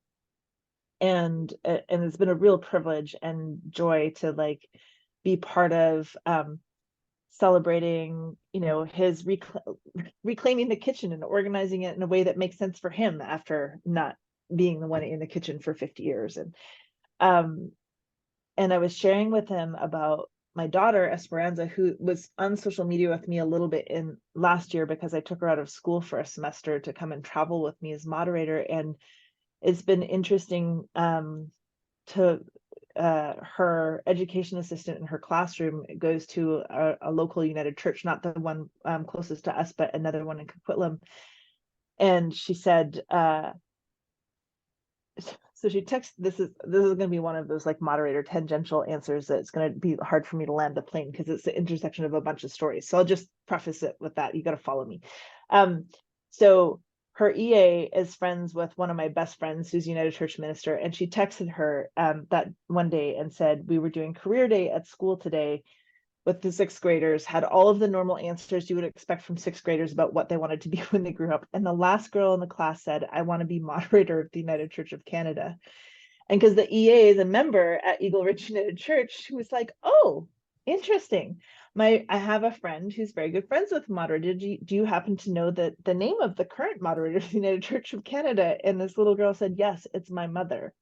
And it's been a real privilege and joy to be part of celebrating, his reclaiming the kitchen and organizing it in a way that makes sense for him after not being the one in the kitchen for 50 years. And I was sharing with him about my daughter Esperanza, who was on social media with me a little bit in last year because I took her out of school for a semester to come and travel with me as moderator. And it's been interesting to her education assistant in her classroom goes to a local United Church, not the one closest to us, but another one in Coquitlam. And she said, So she texted, this is going to be one of those like moderator tangential answers that's going to be hard for me to land the plane because it's the intersection of a bunch of stories. So I'll just preface it with that. You got to follow me. So her EA is friends with one of my best friends who's a United Church minister. And she texted her that one day and said, we were doing career day at school today with the sixth graders, had all of the normal answers you would expect from sixth graders about what they wanted to be when they grew up. And the last girl in the class said, I want to be moderator of the United Church of Canada. And because the EA is a member at Eagle Ridge United Church, she was like, oh, interesting. I have a friend who's very good friends with moderator. Do you happen to know the name of the current moderator of the United Church of Canada? And this little girl said, yes, it's my mother.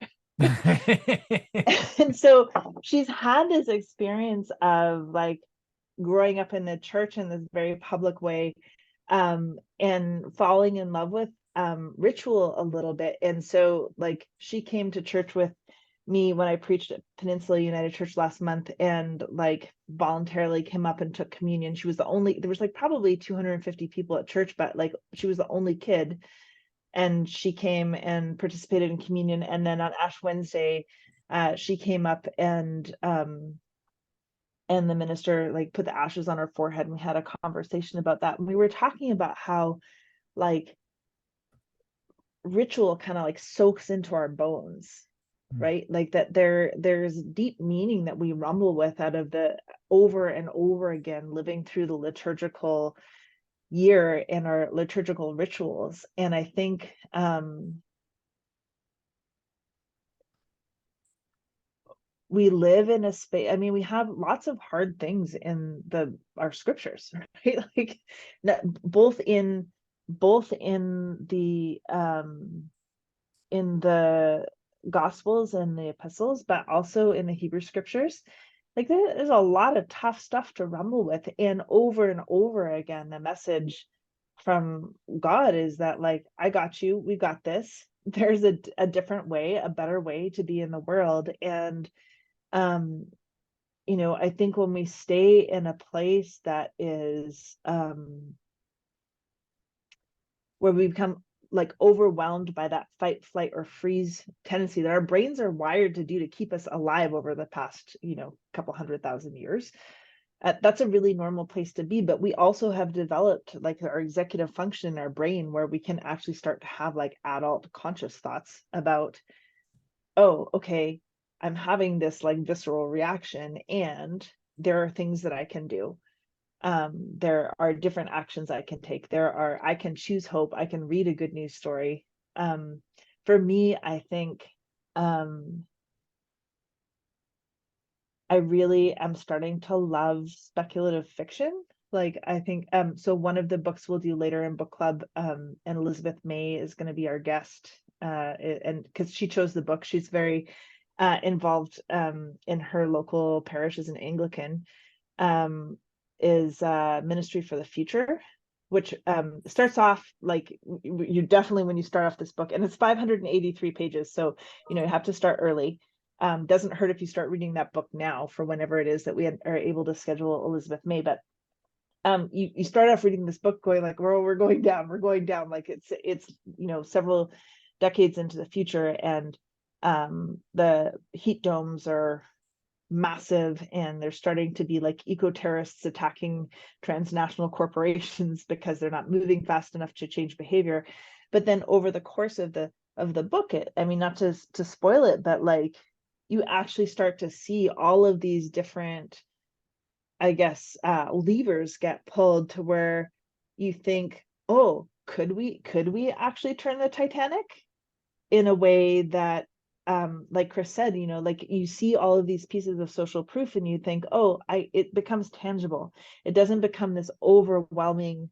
And so she's had this experience of like growing up in the church in this very public way, and falling in love with ritual a little bit. And so like she came to church with me when I preached at Peninsula United Church last month, and like voluntarily came up and took communion. She was the only, there was like probably 250 people at church, but like she was the only kid. And she came and participated in communion. And then on Ash Wednesday, she came up and the minister like put the ashes on her forehead, and we had a conversation about that. And we were talking about how like ritual kind of like soaks into our bones, right? Like that there's deep meaning that we rumble with out of the over and over again living through the liturgical year in our liturgical rituals. And I think we live in a space, I mean, we have lots of hard things in our scriptures, right? Like both in the Gospels and the epistles, but also in the Hebrew scriptures. Like there's a lot of tough stuff to rumble with, and over again the message from God is that like, I got you, we got this. There's a different way, a better way to be in the world. And you know, I think when we stay in a place that is where we become like overwhelmed by that fight, flight, or freeze tendency that our brains are wired to do to keep us alive over the past, you know, couple 100,000 years. That's a really normal place to be, but we also have developed like our executive function in our brain where we can actually start to have like adult conscious thoughts about, oh, okay, I'm having this like visceral reaction and there are things that I can do. There are different actions I can take. I can choose hope. I can read a good news story. For me, I think I really am starting to love speculative fiction. Like I think, so one of the books we'll do later in book club, and Elizabeth May is going to be our guest, and because she chose the book, she's very involved in her local parish as an Anglican, is Ministry for the Future, which starts off like you definitely, when you start off this book, and it's 583 pages, so you know you have to start early. Doesn't hurt if you start reading that book now for whenever it is that we are able to schedule Elizabeth May. But you start off reading this book going like, we're going down, like it's you know several decades into the future, and the heat domes are massive, and they're starting to be like eco-terrorists attacking transnational corporations because they're not moving fast enough to change behavior. But then over the course of the book, I mean, not to spoil it, but like you actually start to see all of these different, I guess, levers get pulled to where you think, oh, could we actually turn the Titanic in a way that, like Chris said, you know, like you see all of these pieces of social proof and you think, oh, it becomes tangible. It doesn't become this overwhelming,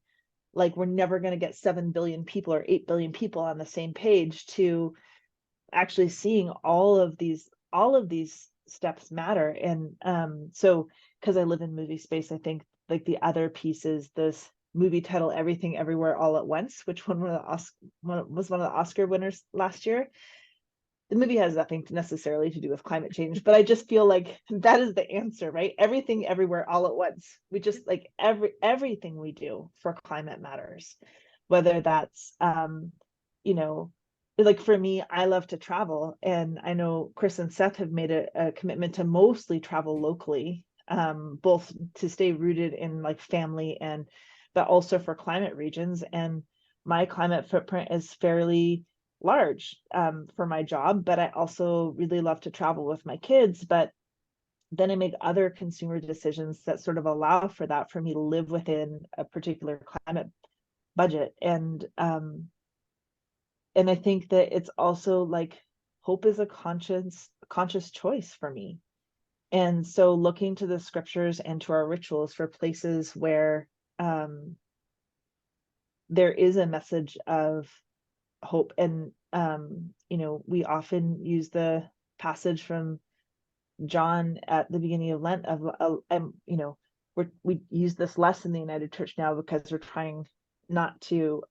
like we're never going to get 7 billion people or 8 billion people on the same page, to actually seeing all of these steps matter. And so because I live in movie space, I think like the other piece is this movie title, Everything Everywhere All at Once, which was one of the Oscar winners last year. The movie has nothing necessarily to do with climate change, but I just feel like that is the answer, right? Everything everywhere all at once. We just like everything we do for climate matters, whether that's you know, like for me, I love to travel, and I know Chris and Seth have made a commitment to mostly travel locally, both to stay rooted in like family but also for climate regions. And my climate footprint is fairly large for my job, but I also really love to travel with my kids. But then I make other consumer decisions that sort of allow for that, for me to live within a particular climate budget. And I think that it's also like hope is a conscious choice for me. And so looking to the scriptures and to our rituals for places where there is a message of hope. And we often use the passage from John at the beginning of Lent we use this less in the United Church now because we're trying not to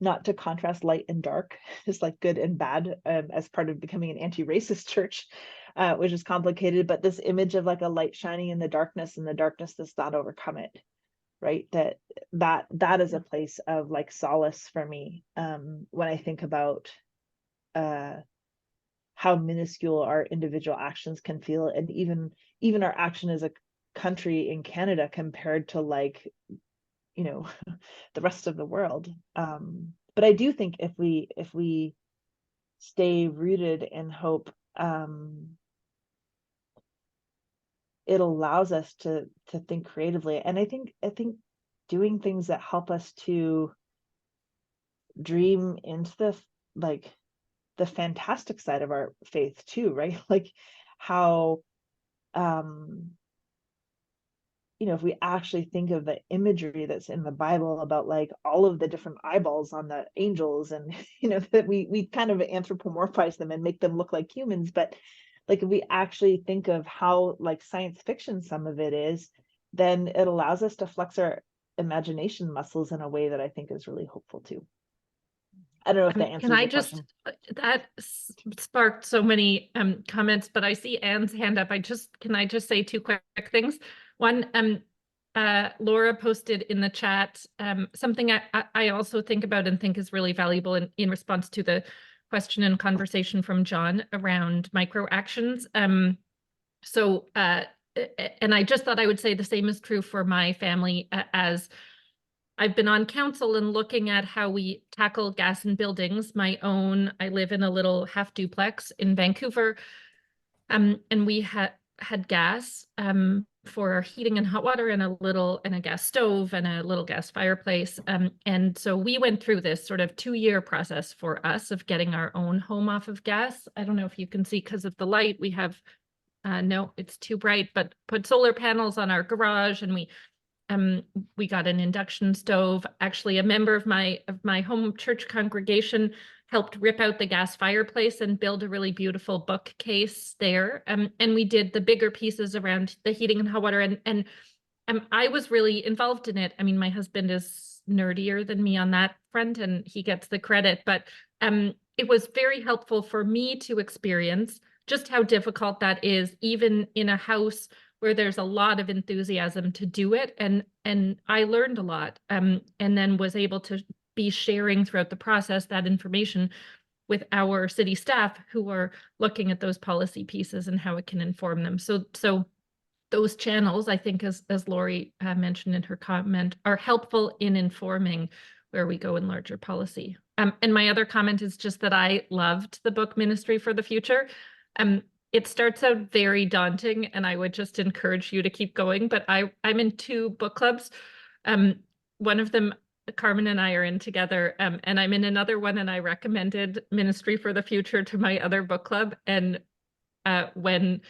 not to contrast light and dark, just like good and bad, as part of becoming an anti-racist church, which is complicated. But this image of like a light shining in the darkness, and the darkness does not overcome it, right? That is a place of like solace for me, when I think about how minuscule our individual actions can feel, and even our action as a country in Canada compared to like the rest of the world. But I do think if we stay rooted in hope, it allows us to think creatively. And I think doing things that help us to dream into the fantastic side of our faith too, right? Like how if we actually think of the imagery that's in the Bible about like all of the different eyeballs on the angels, and that we kind of anthropomorphize them and make them look like humans, but like if we actually think of how like science fiction some of it is, then it allows us to flex our imagination muscles in a way that I think is really hopeful too. I don't know if that answers your question. That sparked so many comments, but I see Anne's hand up. Can I just say two quick things? One, Laura posted in the chat something I also think about and think is really valuable in response to the question and conversation from John around micro actions. And I just thought I would say the same is true for my family, as I've been on council and looking at how we tackle gas in buildings. I live in a little half duplex in Vancouver, and we had gas for our heating and hot water, and a gas stove and a little gas fireplace. And so we went through this sort of 2-year process for us of getting our own home off of gas. I don't know if you can see because of the light. We have, no, it's too bright, but put solar panels on our garage, and we got an induction stove. Actually, a member of my home church congregation helped rip out the gas fireplace and build a really beautiful bookcase there. And we did the bigger pieces around the heating and hot water. And I was really involved in it. I mean, my husband is nerdier than me on that front, and he gets the credit. But it was very helpful for me to experience just how difficult that is, even in a house where there's a lot of enthusiasm to do it. And I learned a lot, and then was able to be sharing throughout the process that information with our city staff who are looking at those policy pieces and how it can inform them. So those channels, I think, as Lori mentioned in her comment, are helpful in informing where we go in larger policy. And my other comment is just that I loved the book Ministry for the Future. It starts out very daunting, and I would just encourage you to keep going. But I'm in 2 book clubs. One of them, Carmen and I are in together, and I'm in another one, and I recommended Ministry for the Future to my other book club. And when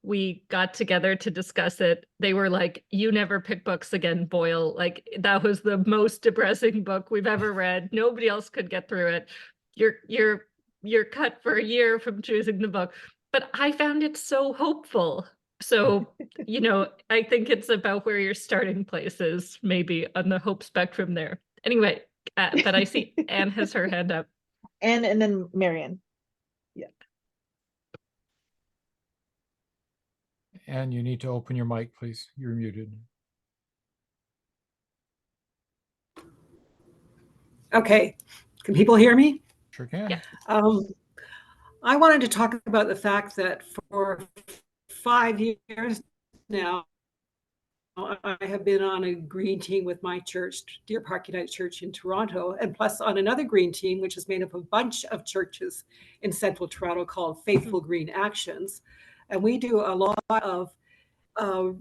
we got together to discuss it, they were like, "You never pick books again, Boyle. Like, that was the most depressing book we've ever read. Nobody else could get through it. You're cut for a year from choosing the book." But I found it so hopeful. So, I think it's about where your starting place is, maybe on the hope spectrum there. Anyway, but I see Anne has her hand up. Anne, and then Marian. Yeah. Anne, you need to open your mic, please. You're muted. Okay. Can people hear me? Sure can. Yeah. I wanted to talk about the fact that for 5 years now, I have been on a green team with my church, Deer Park United Church in Toronto, and plus on another green team, which is made up of a bunch of churches in central Toronto called Faithful Green Actions. And we do a lot of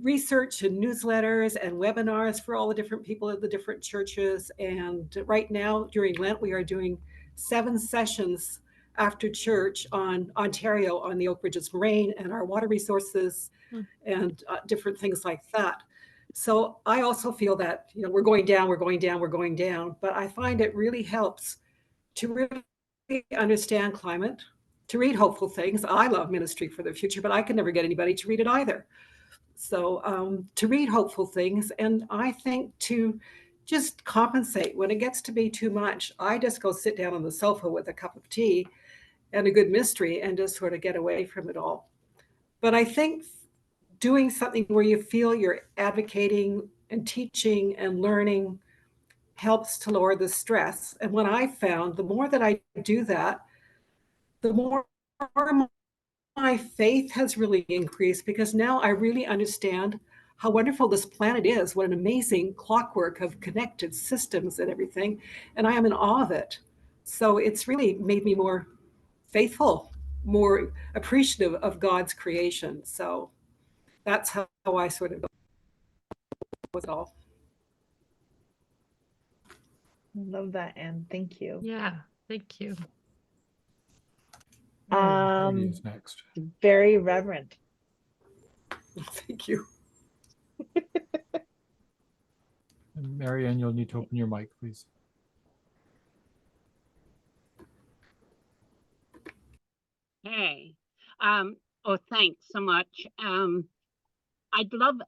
research and newsletters and webinars for all the different people at the different churches. And right now during Lent, we are doing 7 sessions after church on Ontario on the Oak Ridges Moraine and our water resources and different things like that. So I also feel that, you know, we're going down, but I find it really helps to really understand climate, to read hopeful things. I love Ministry for the Future, but I can never get anybody to read it either. So to read hopeful things, and I think to just compensate when it gets to be too much, I just go sit down on the sofa with a cup of tea and a good mystery and just sort of get away from it all. But I think doing something where you feel you're advocating and teaching and learning helps to lower the stress. And what I found, the more that I do that, the more my faith has really increased, because now I really understand how wonderful this planet is, what an amazing clockwork of connected systems and everything. And I am in awe of it. So it's really made me more faithful, more appreciative of God's creation. So that's how I sort of go with it all. Love that, Anne. Thank you. Yeah, thank you. Alydia is next. Very reverent. Thank you. And Marianne, you'll need to open your mic, please. Hey, oh, thanks so much. I'd love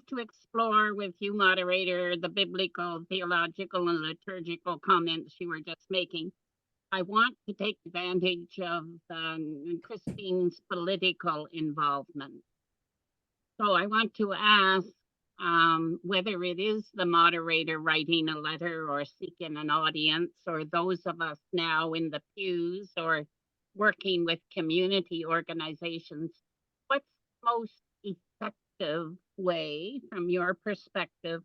to explore with you, moderator, the biblical, theological, and liturgical comments you were just making. I want to take advantage of Christine's political involvement. So I want to ask whether it is the moderator writing a letter or seeking an audience, or those of us now in the pews or working with community organizations, what's the most effective way, from your perspective,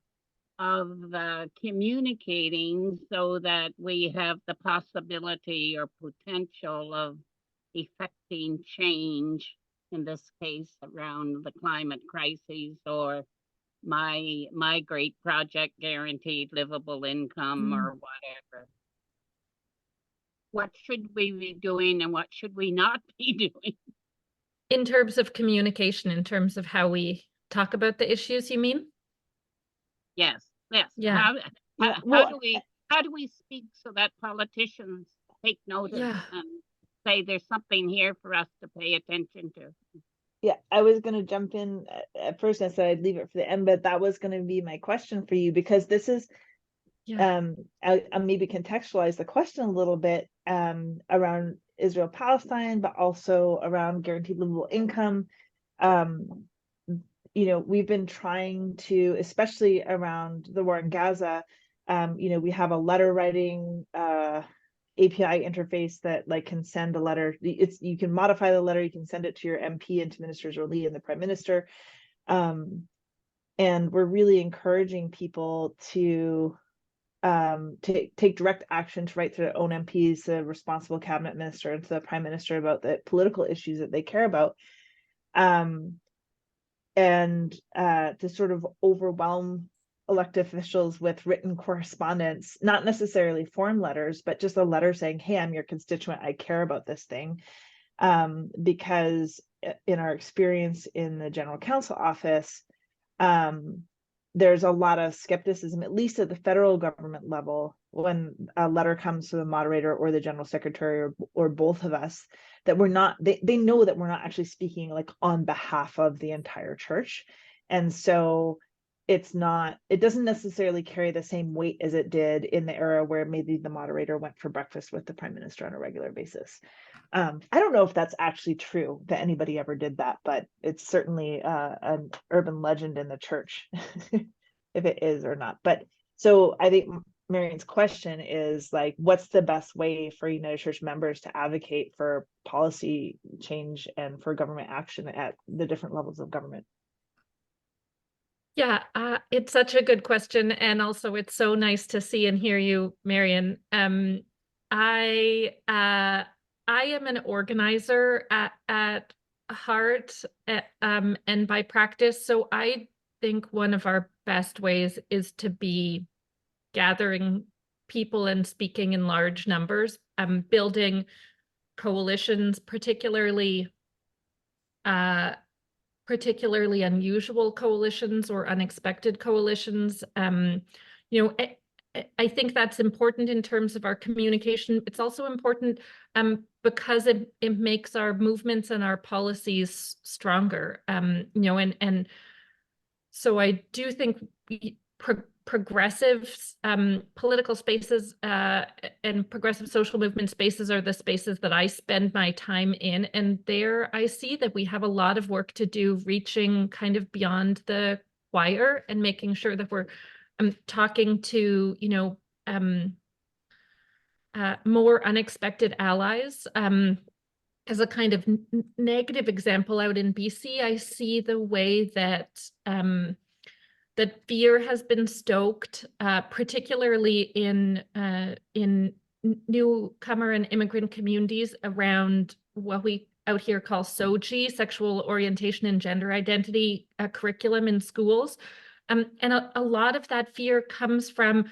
of communicating so that we have the possibility or potential of effecting change, in this case around the climate crisis, or my great project, guaranteed livable income, or whatever? What should we be doing and what should we not be doing? In terms of communication, in terms of how we talk about the issues, you mean? Yes. Yeah. How do we speak so that politicians take notice and say there's something here for us to pay attention to? Yeah, I was going to jump in at first. I said I'd leave it for the end, but that was going to be my question for you, because this is, I'll maybe contextualize the question a little bit around Israel-Palestine, but also around guaranteed livable income. You know, we've been trying to, especially around the war in Gaza, you know, we have a letter writing API interface that like can send a letter. You can modify the letter, you can send it to your MP and to Ministers O'Lee and the Prime Minister. And we're really encouraging people to take direct action, to write to their own MPs, the responsible cabinet minister, and to the Prime Minister about the political issues that they care about. And to sort of overwhelm elected officials with written correspondence, not necessarily form letters, but just a letter saying, hey, I'm your constituent, I care about this thing. Because in our experience in the General Counsel office, there's a lot of skepticism, at least at the federal government level, when a letter comes to the moderator or the general secretary or both of us, that we're not, they know that we're not actually speaking like on behalf of the entire church. And so it doesn't necessarily carry the same weight as it did in the era where maybe the moderator went for breakfast with the Prime Minister on a regular basis. I don't know if that's actually true, that anybody ever did that, but it's certainly an urban legend in the church, if it is or not. But so I think Marion's question is like, what's the best way for United Church members to advocate for policy change and for government action at the different levels of government? Yeah, it's such a good question. And also it's so nice to see and hear you, Marion. I am an organizer at heart, and by practice. So I think one of our best ways is to be gathering people and speaking in large numbers, building coalitions, particularly unusual coalitions or unexpected coalitions. I think that's important in terms of our communication. It's also important because it makes our movements and our policies stronger. And so I do think progressive political spaces and progressive social movement spaces are the spaces that I spend my time in. And there I see that we have a lot of work to do, reaching kind of beyond the choir and making sure that we're talking to, more unexpected allies. As a kind of negative example, out in BC, I see the way that that fear has been stoked, particularly in newcomer and immigrant communities around what we out here call SOGI, sexual orientation and gender identity curriculum in schools. And a lot of that fear comes from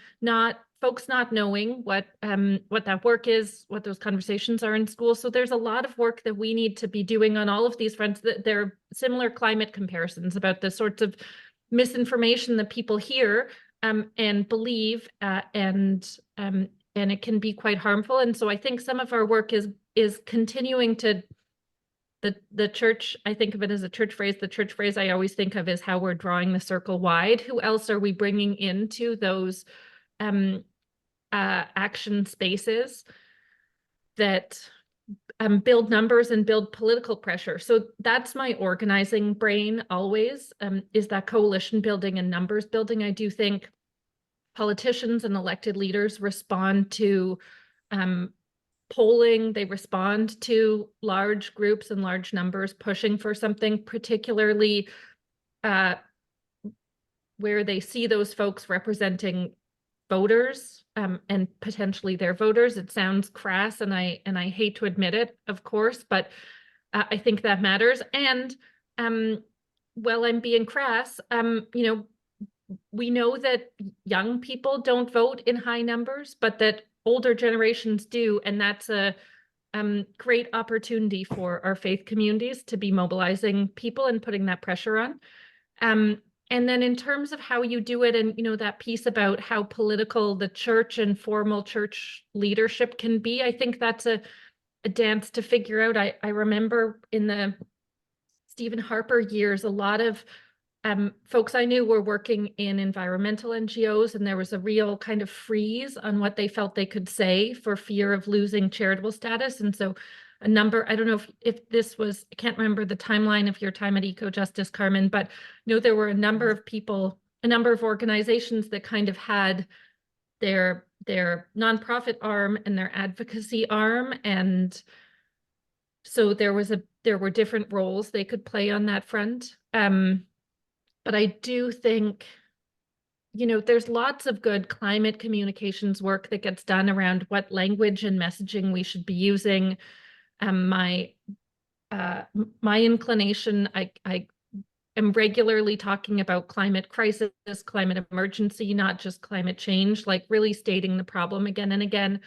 folks not knowing what that work is, what those conversations are in school. So there's a lot of work that we need to be doing on all of these fronts. There are similar climate comparisons about the sorts of misinformation that people hear and believe, and it can be quite harmful. And so I think some of our work is continuing to the church. I think of it as a church phrase. The church phrase I always think of is how we're drawing the circle wide. Who else are we bringing into those action spaces that build numbers and build political pressure? So that's my organizing brain always, is that coalition building and numbers building. I do think politicians and elected leaders respond to polling, they respond to large groups and large numbers pushing for something, particularly where they see those folks representing voters and potentially their voters. It sounds crass, and I hate to admit it, of course, but I think that matters. And while I'm being crass, we know that young people don't vote in high numbers, but that older generations do, and that's a great opportunity for our faith communities to be mobilizing people and putting that pressure on. And then in terms of how you do it, and that piece about how political the church and formal church leadership can be, I think that's a dance to figure out. I remember in the Stephen Harper years, a lot of folks I knew were working in environmental NGOs, and there was a real kind of freeze on what they felt they could say for fear of losing charitable status. And so I don't know if this was, I can't remember the timeline of your time at Eco Justice, Carmen, but there were a number of people, a number of organizations that kind of had their nonprofit arm and their advocacy arm. And so there were different roles they could play on that front. But I do think, there's lots of good climate communications work that gets done around what language and messaging we should be using. My inclination, I am regularly talking about climate crisis, climate emergency, not just climate change, like really stating the problem again and again.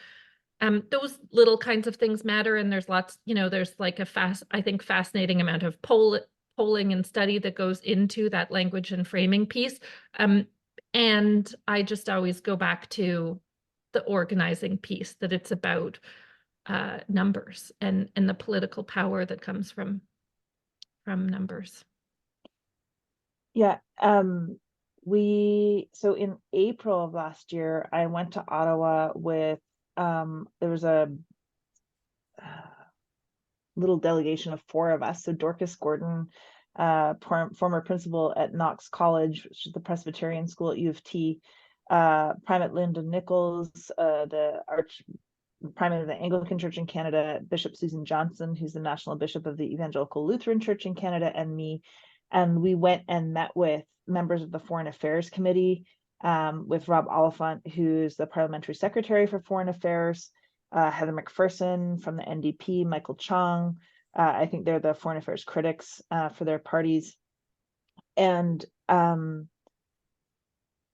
Those little kinds of things matter, and there's lots, there's like fascinating amount of polling and study that goes into that language and framing piece. And I just always go back to the organizing piece, that it's about numbers and the political power that comes from numbers. Yeah. So in April of last year, I went to Ottawa with, there was a little delegation of 4 of us. So Dorcas Gordon, former principal at Knox College, which is the Presbyterian school at U of T, Primate Lyndon Nichols, the Primate of the Anglican Church in Canada, Bishop Susan Johnson, who's the National Bishop of the Evangelical Lutheran Church in Canada, and me. And we went and met with members of the Foreign Affairs Committee, with Rob Oliphant, who's the Parliamentary Secretary for Foreign Affairs, Heather McPherson from the NDP, Michael Chong. I think they're the Foreign Affairs critics for their parties. And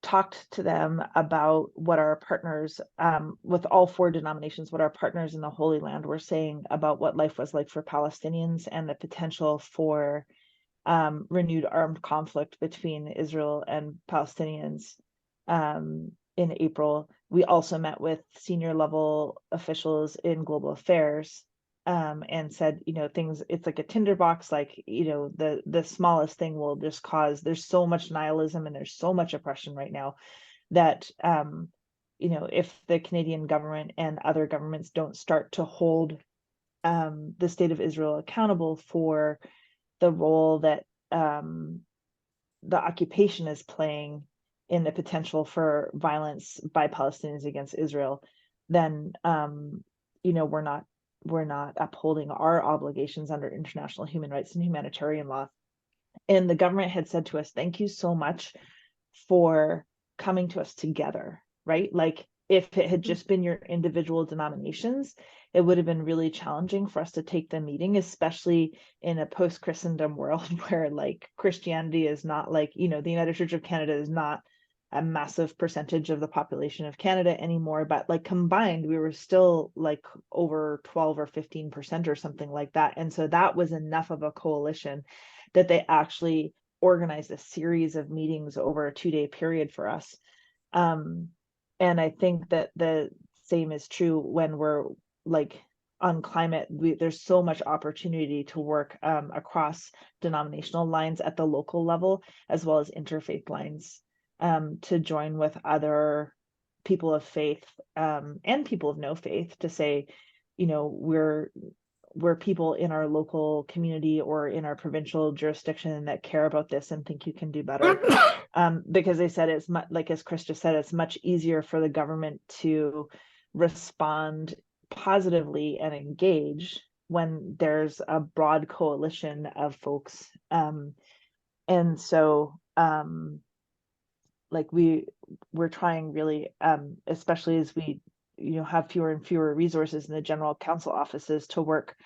talked to them about what our partners, with all 4 denominations, what our partners in the Holy Land were saying about what life was like for Palestinians and the potential for renewed armed conflict between Israel and Palestinians in April. We also met with senior level officials in global affairs and said, things, it's like a tinderbox, like, the smallest thing will just cause, there's so much nihilism and there's so much oppression right now that, if the Canadian government and other governments don't start to hold the state of Israel accountable for the role that the occupation is playing in the potential for violence by Palestinians against Israel, then we're not upholding our obligations under international human rights and humanitarian law. And the government had said to us, thank you so much for coming to us together, right? Like, if it had just been your individual denominations, it would have been really challenging for us to take the meeting, especially in a post-Christendom world where, like, Christianity is not, like, the United Church of Canada is not a massive percentage of the population of Canada anymore, but like combined, we were still like over 12 or 15% or something like that. And so that was enough of a coalition that they actually organized a series of meetings over a 2-day period for us. And I think that the same is true when we're like on climate. There's so much opportunity to work across denominational lines at the local level, as well as interfaith lines, to join with other people of faith and people of no faith to say, we're people in our local community or in our provincial jurisdiction that care about this and think you can do better. Because they said it's much, like as Chris just said, it's much easier for the government to respond positively and engage when there's a broad coalition of folks. And so like we're trying really, especially as we have fewer and fewer resources in the general council offices, to work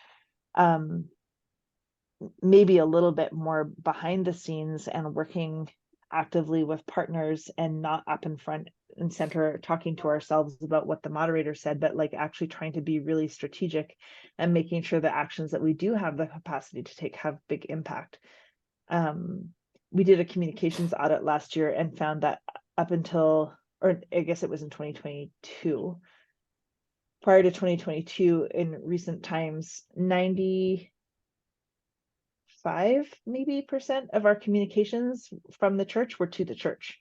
maybe a little bit more behind the scenes and working actively with partners, and not up in front and center talking to ourselves about what the moderator said, but like actually trying to be really strategic and making sure the actions that we do have the capacity to take have big impact. We did a communications audit last year and found that up until, or I guess it was in 2022, prior to 2022, in recent times, 95% of our communications from the church were to the church.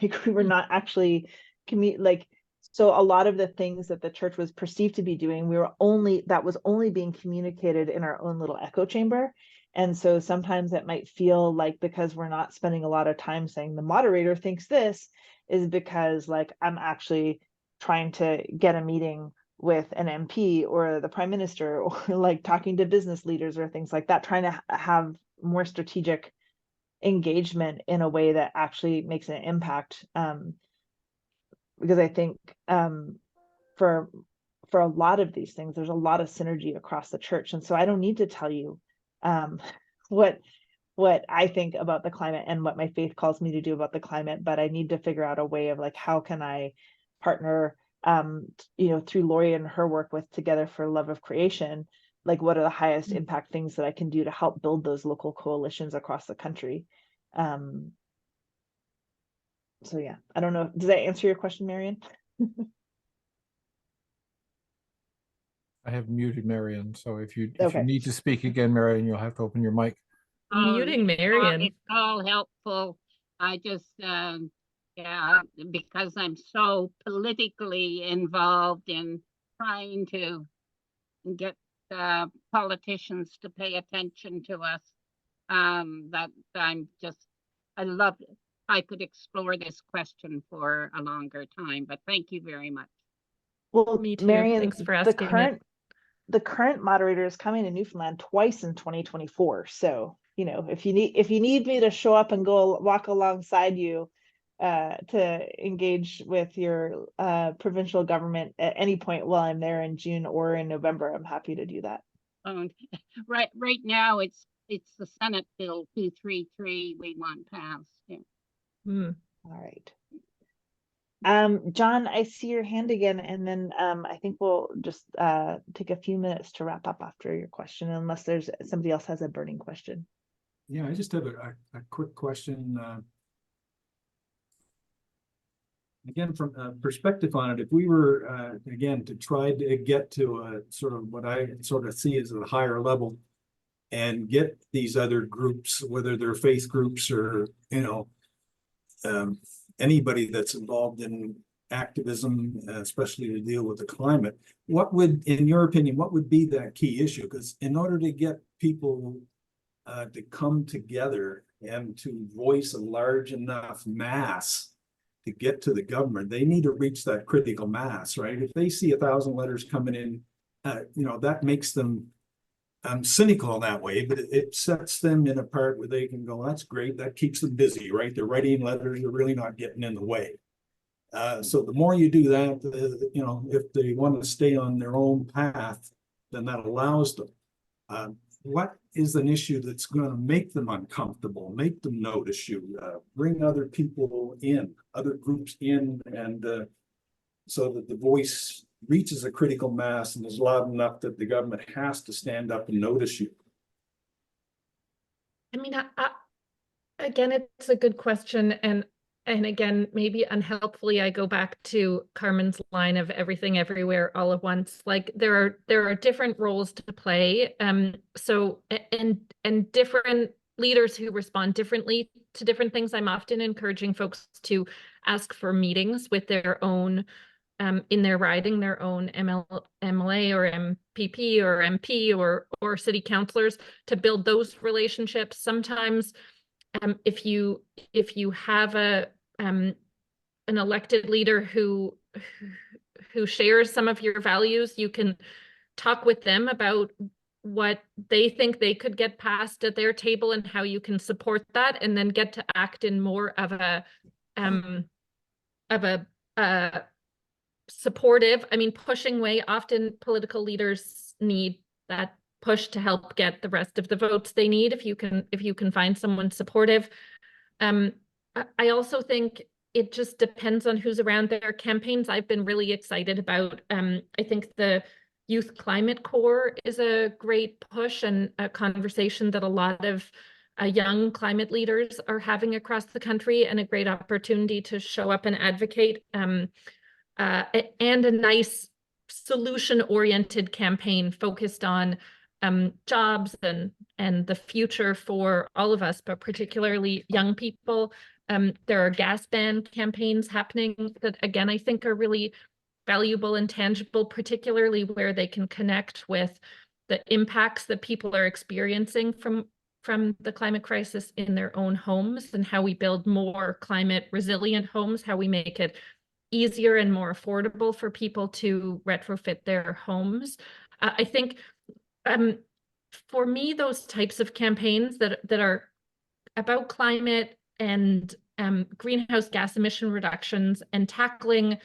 Like, we were not actually so a lot of the things that the church was perceived to be doing, that was only being communicated in our own little echo chamber. And so sometimes it might feel like, because we're not spending a lot of time saying the moderator thinks this, is because like I'm actually trying to get a meeting with an MP or the prime minister, or like talking to business leaders or things like that, trying to have more strategic engagement in a way that actually makes an impact. Because I think for a lot of these things, there's a lot of synergy across the church. And so I don't need to tell you what I think about the climate and what my faith calls me to do about the climate, but I need to figure out a way of like, how can I partner, through Lori and her work with Together for Love of Creation, like what are the highest impact things that I can do to help build those local coalitions across the country. So yeah, I don't know. Does that answer your question, Marion? I have muted Marion, so if you Okay. need to speak again, Marion, you'll have to open your mic. Muting Marion. It's all helpful. I just, yeah, because I'm so politically involved in trying to get politicians to pay attention to us, that I love I could explore this question for a longer time, but thank you very much. Well, Me too. Marion, Thanks for the asking it. current moderator is coming to Newfoundland twice in 2024. So, you know, if you need me to show up and go walk alongside you to engage with your provincial government at any point while I'm there in June or in November, I'm happy to do that. Right now it's the Senate Bill 233 we want passed. Yeah. All right. John, I see your hand again, and then I think we'll just take a few minutes to wrap up after your question, unless there's somebody else has a burning question. Yeah, I just have a quick question. Again, from a perspective on it, if we were, again, to try to get to a sort of what I sort of see as a higher level and get these other groups, whether they're faith groups or, you know, anybody that's involved in activism, especially to deal with the climate, what would, in your opinion, what would be that key issue? Because in order to get people to come together and to voice a large enough mass to get to the government, they need to reach that critical mass, right? If they see 1,000 letters coming in, you know, that makes them cynical in that way, but it sets them in a part where they can go, that's great, that keeps them busy, right? They're writing letters, they're really not getting in the way. So the more you do that, you know, if they want to stay on their own path, then that allows them. What is an issue that's going to make them uncomfortable, make them notice you, bring other people in, other groups in, and so that the voice reaches a critical mass and is loud enough that the government has to stand up and notice you? I mean, again, it's a good question. And again, maybe unhelpfully, I go back to Carmen's line of everything, everywhere, all at once. Like there are different roles to play. So, and different leaders who respond differently to different things. I'm often encouraging folks to ask for meetings with their own in their riding, their own MLA or MPP or MP or city councilors to build those relationships. Sometimes if you have an elected leader who shares some of your values, you can talk with them about what they think they could get passed at their table and how you can support that, and then get to act in more of a supportive, I mean, pushing way. Often political leaders need that push to help get the rest of the votes they need. If you can find someone supportive. I also think it just depends on who's around their campaigns. I've been really excited about, I think the Youth Climate Corps is a great push and a conversation that a lot of young climate leaders are having across the country, and a great opportunity to show up and advocate. And a nice solution-oriented campaign focused on jobs and the future for all of us, but particularly young people. There are gas ban campaigns happening that, again, I think are really valuable and tangible, particularly where they can connect with the impacts that people are experiencing from the climate crisis in their own homes, and how we build more climate resilient homes, how we make it easier and more affordable for people to retrofit their homes. I think for me, those types of campaigns that are about climate and greenhouse gas emission reductions and tackling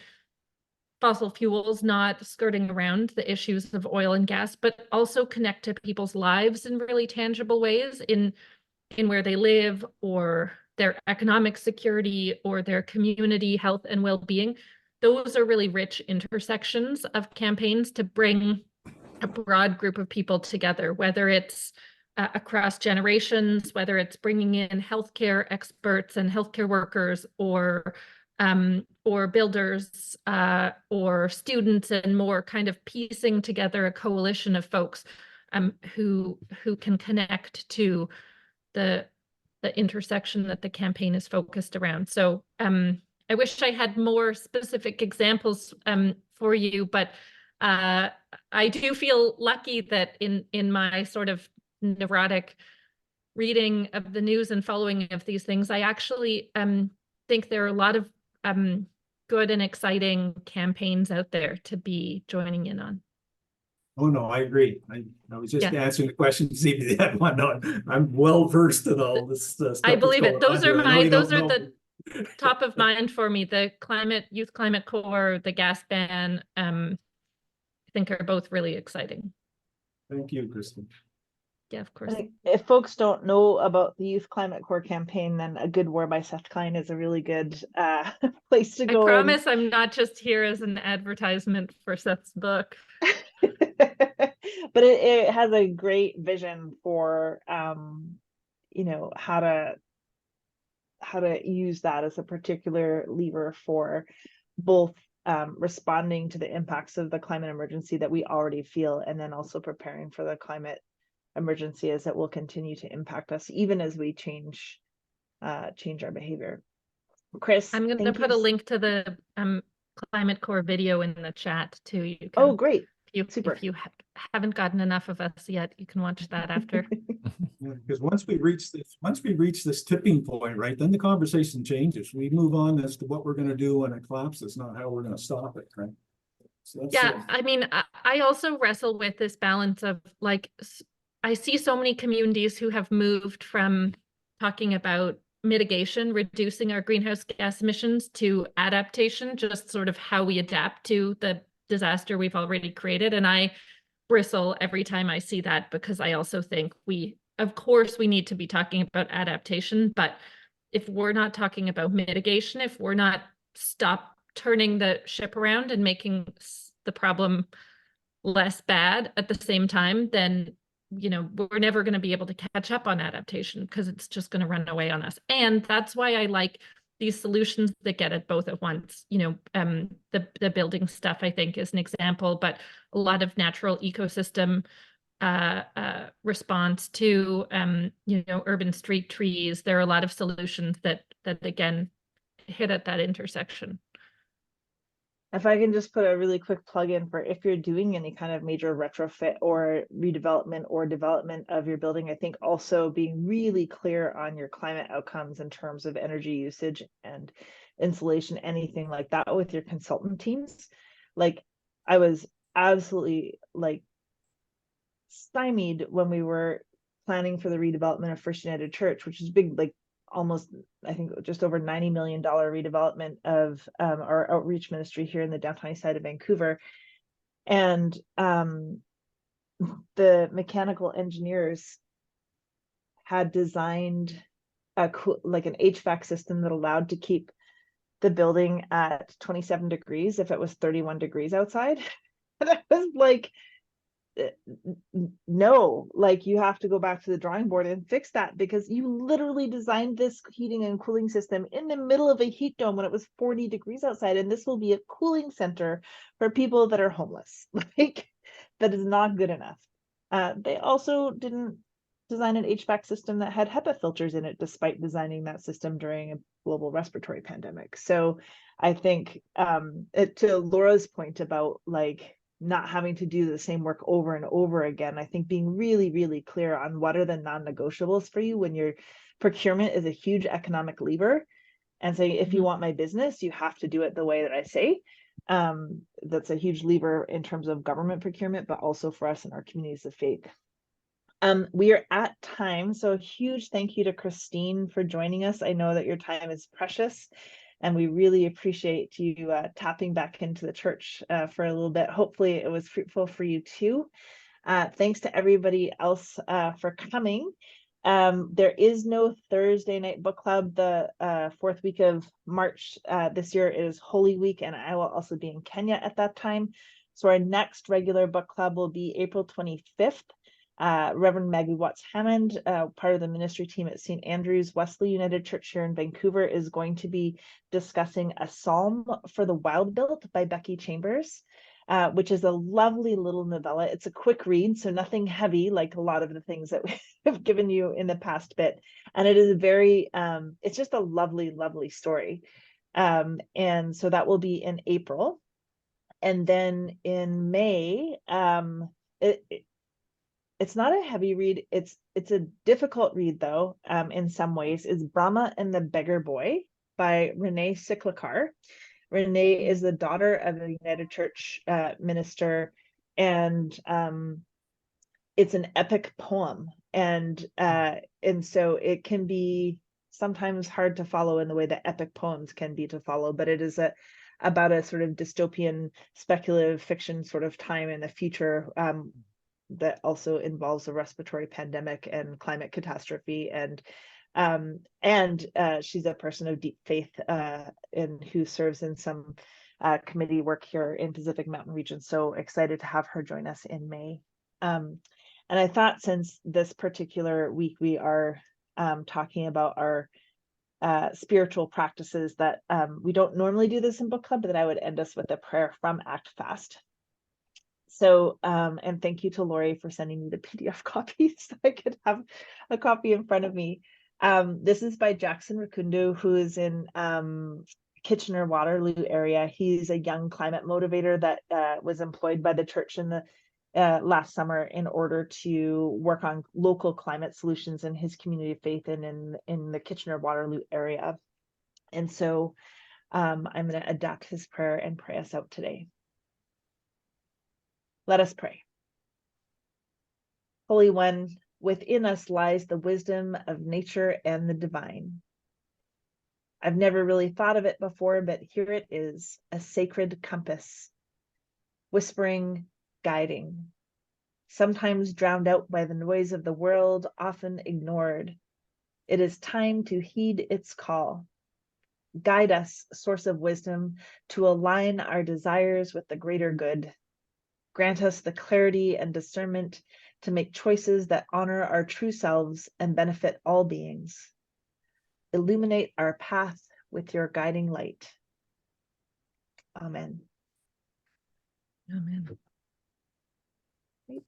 fossil fuels, not skirting around the issues of oil and gas, but also connect to people's lives in really tangible ways in where they live, or their economic security, or their community health and well-being. Those are really rich intersections of campaigns to bring a broad group of people together, whether it's across generations, whether it's bringing in healthcare experts and healthcare workers, or builders, or students, and more kind of piecing together a coalition of folks who can connect to the intersection that the campaign is focused around. So I wish I had more specific examples for you, but I do feel lucky that in my sort of neurotic reading of the news and following of these things, I actually think there are a lot of good and exciting campaigns out there to be joining in on. Oh, no, I agree. I was just Yeah. answering the question to see if you had one. No, I'm well versed in all this stuff. I that's believe it. going Those on are here. I know you those don't are know. the top of mind for me. The youth climate core, the gas ban, I think are both really exciting. Thank you, Kristen. Yeah, of I course. think if folks don't know about the Youth Climate Core campaign, then A Good War by Seth Klein is a really good place to I go. promise I'm not just here as an advertisement for Seth's book. But it has a great vision for you know, how to use that as a particular lever for both responding to the impacts of the climate emergency that we already feel, and then also preparing for the climate emergency as it will continue to impact us even as we change our behavior. Chris, I'm going to put a link to the climate core video in the chat too. You can, oh, great. Super. If you haven't gotten enough of us yet, you can watch that after. Yeah, because once we reach this tipping point, right, then the conversation changes. We move on as to what we're going to do when it collapses, not how we're going to stop it, right? So that's, Yeah, I mean, I also wrestle with this balance of like, I see so many communities who have moved from talking about mitigation, reducing our greenhouse gas emissions, to adaptation, just sort of how we adapt to the disaster we've already created. And I bristle every time I see that, because I also think of course we need to be talking about adaptation, but if we're not talking about mitigation, if we're not turning the ship around and making the problem less bad at the same time, then we're never going to be able to catch up on adaptation, because it's just going to run away on us. And that's why I like these solutions that get it both at once. The building stuff, I think, is an example, but a lot of natural ecosystem response to urban street trees. There are a lot of solutions that again hit at that intersection. If I can just put a really quick plug in for, if you're doing any kind of major retrofit or redevelopment or development of your building, I think also being really clear on your climate outcomes in terms of energy usage and insulation, anything like that, with your consultant teams. Like, I was absolutely like stymied when we were planning for the redevelopment of First United Church, which is big, like almost, I think, just over $90 million redevelopment of our outreach ministry here in the downtown east side of Vancouver. And the mechanical engineers had designed like an HVAC system that allowed to keep the building at 27 degrees if it was 31 degrees outside. And I was like, no, like, you have to go back to the drawing board and fix that, because you literally designed this heating and cooling system in the middle of a heat dome when it was 40 degrees outside, and this will be a cooling center for people that are homeless. Like, that is not good enough. They also didn't design an HVAC system that had HEPA filters in it, despite designing that system during a global respiratory pandemic. So I think to Laura's point about like not having to do the same work over and over again, I think being really, really clear on what are the non-negotiables for you when your procurement is a huge economic lever, and saying, if you want my business, you have to do it the way that I say. That's a huge lever in terms of government procurement, but also for us in our communities of faith. We are at time, so a huge thank you to Christine for joining us. I know that your time is precious, and we really appreciate you tapping back into the church for a little bit. Hopefully it was fruitful for you too. Thanks to everybody else for coming. There is no Thursday night book club. The fourth week of March this year is Holy Week, and I will also be in Kenya at that time. So our next regular book club will be April 25th. Reverend Maggie Watts Hammond, part of the ministry team at St. Andrew's Wesley United Church here in Vancouver, is going to be discussing A Psalm for the Wild Built by Becky Chambers, which is a lovely little novella. It's a quick read, so nothing heavy like a lot of the things that we have given you in the past bit. And it is very, it's just a lovely, lovely story. And so that will be in April. And then in May, it's not a heavy read. It's a difficult read though, in some ways, is Brahma and the Beggar Boy by Renee Cyclicar. Renee is the daughter of a United Church minister, and it's an epic poem, and so it can be sometimes hard to follow in the way that epic poems can be to follow, but it is about a sort of dystopian speculative fiction sort of time in the future, that also involves a respiratory pandemic and climate catastrophe, and she's a person of deep faith, and who serves in some committee work here in Pacific Mountain region. So excited to have her join us in May. And I thought, since this particular week we are talking about our spiritual practices, that we don't normally do this in book club, but that I would end us with a prayer from Act Fast. So, and thank you to Lori for sending me the PDF copy so I could have a copy in front of me. This is by Jackson Rakundu, who is in Kitchener-Waterloo area. He's a young climate motivator that was employed by the church in the last summer in order to work on local climate solutions in his community of faith and in the Kitchener-Waterloo area. And so I'm going to adapt his prayer and pray us out today. Let us pray. Holy One, within us lies the wisdom of nature and the divine. I've never really thought of it before, but here it is, a sacred compass, whispering, guiding, sometimes drowned out by the noise of the world, often ignored. It is time to heed its call. Guide us, source of wisdom, to align our desires with the greater good. Grant us the clarity and discernment to make choices that honor our true selves and benefit all beings. Illuminate our path with your guiding light. Amen. Amen. Thank